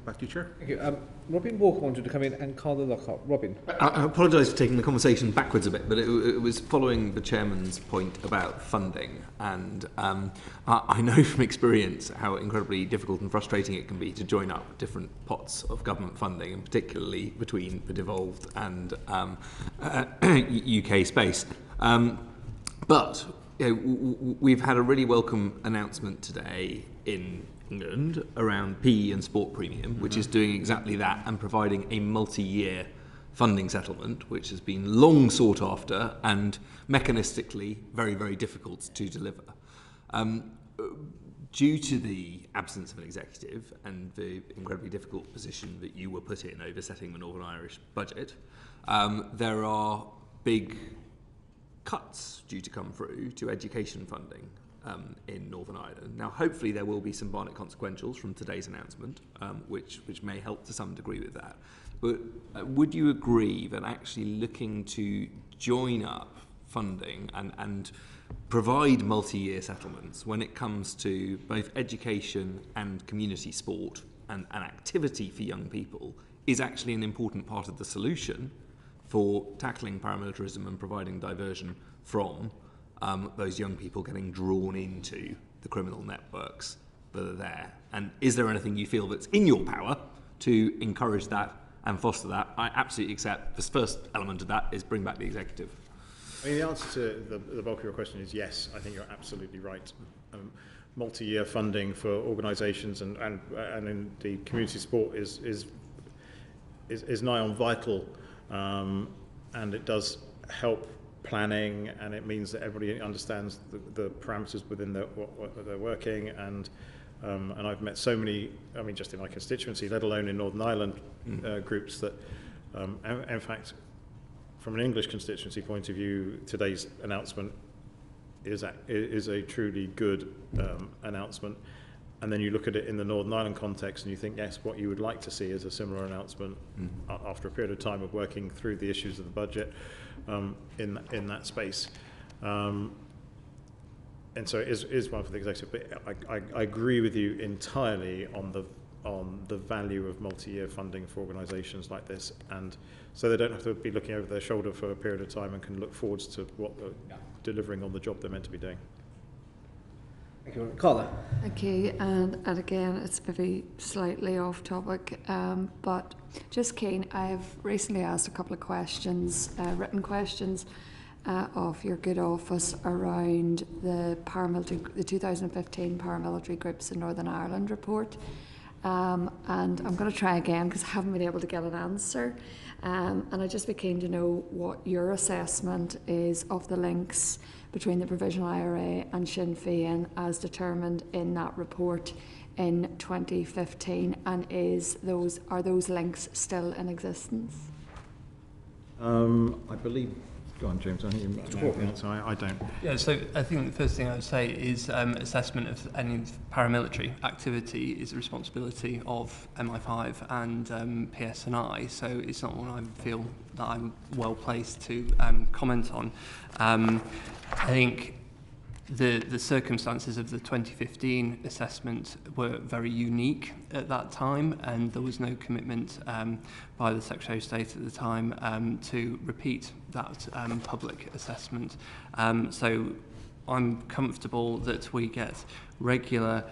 Back to you, Chair. Thank you. Robin Walker wanted to come in and call the lock up. Robin. I apologise for taking the conversation backwards a bit, but it was following the chairman's point about funding, and I know from experience how incredibly difficult and frustrating it can be to join up different pots of government funding, and particularly between the devolved and UK space. But we've had a really welcome announcement today in England around PE and sport premium, which is doing exactly that and providing a multi-year funding settlement, which has been long sought after and mechanistically very, very difficult to deliver. Due to the absence of an executive and the incredibly difficult position that you were put in over setting the Northern Irish budget, there are big cuts due to come through to education funding in Northern Ireland. Now, hopefully there will be some Barnett consequentials from today's announcement, which may help to some degree with that. But would you agree that actually looking to join up funding and provide multi-year settlements when it comes to both education and community sport and activity for young people is actually an important part of the solution for tackling paramilitarism and providing diversion from those young people getting drawn into the criminal networks that are there? And is there anything you feel that's in your power to encourage that and foster that? I absolutely accept the first element of that is bring back the executive. I mean, the answer to the bulk of your question is yes. I think you're absolutely right. Multi-year funding for organisations and in the community sport is nigh on vital, and it does help planning, and it means that everybody understands the parameters within what they're working, and I've met so many, I mean, just in my constituency, let alone in Northern Ireland, groups that, in fact, from an English constituency point of view, today's announcement is a truly good announcement. And then you look at it in the Northern Ireland context and you think, yes, what you would like to see is a similar announcement after a period of time of working through the issues of the budget in that space. And so it is one for the executive, but I agree with you entirely on the value of multi-year funding for organisations like this, and so they don't have to be looking over their shoulder for a period of time and can look forwards to what they're delivering on the job they're meant to be doing. Thank you. Carla. Okay, and again, it's maybe slightly off topic, but just keen, I've recently asked a couple of questions, written questions, of your good office around the 2015 paramilitary groups in Northern Ireland report. And I'm going to try again because I haven't been able to get an answer. And I'd just be keen to know what your assessment is of the links between the Provisional IRA and Sinn Féin as determined in that report in 2015, and are those links still in existence? I believe. Go on, James. I think you know the answer. I don't. Yeah, so I think the first thing I would say is assessment of any paramilitary activity is a responsibility of MI5 and PSNI, so it's not one I feel that I'm well placed to comment on. I think the circumstances of the 2015 assessment were very unique at that time, and there was no commitment by the Secretary of State at the time to repeat that public assessment. So I'm comfortable that we get regular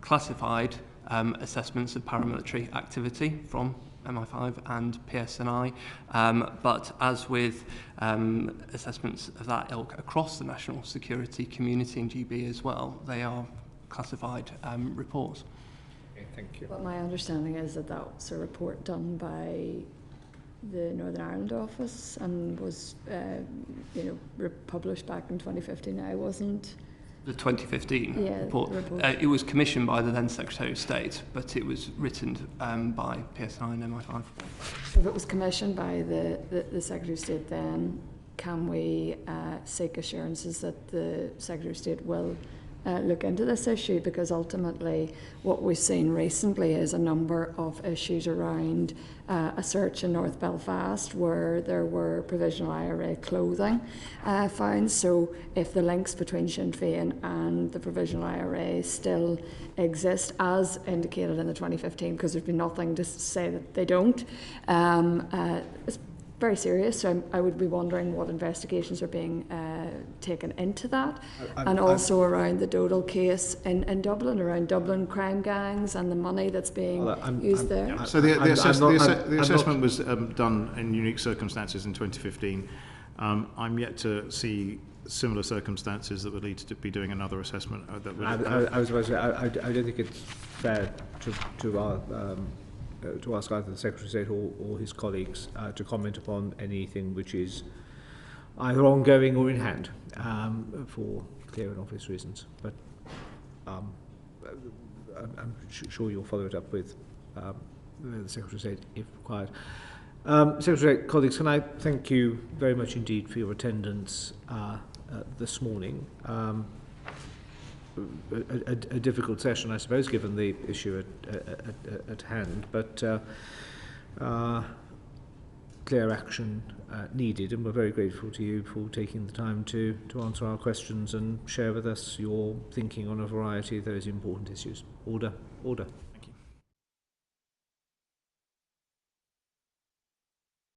classified assessments of paramilitary activity from MI5 and PSNI, but as with assessments of that ilk across the national security community and GB as well, they are classified reports. Okay, thank you. But my understanding is that was a report done by the Northern Ireland office and was published back in 2015. I wasn't. The 2015 report. It was commissioned by the then Secretary of State, but it was written by PSNI and MI5. So if it was commissioned by the Secretary of State, then can we seek assurances that the Secretary of State will look into this issue, because ultimately what we've seen recently is a number of issues around a search in North Belfast where there were provisional IRA clothing found. So if the links between Sinn Féin and the provisional IRA still exist, as indicated in the 2015, because there's been nothing to say that they don't, it's very serious. So I would be wondering what investigations are being taken into that, and also around the Dodal case in Dublin, around Dublin crime gangs and the money that's being used there. So the assessment was done in unique circumstances in 2015. I'm yet to see similar circumstances that would lead to be doing another assessment. I was about to say, I don't think it's fair to ask either the Secretary of State or his colleagues to comment upon anything which is either ongoing or in hand for clear and obvious reasons. But I'm sure you'll follow it up with the Secretary of State if required. Secretary of State, colleagues, can I thank you very much indeed for your attendance this morning. A difficult session, I suppose, given the issue at hand, but clear action needed, and we're very grateful to you for taking the time to answer our questions and share with us your thinking on a variety of those important issues. Order.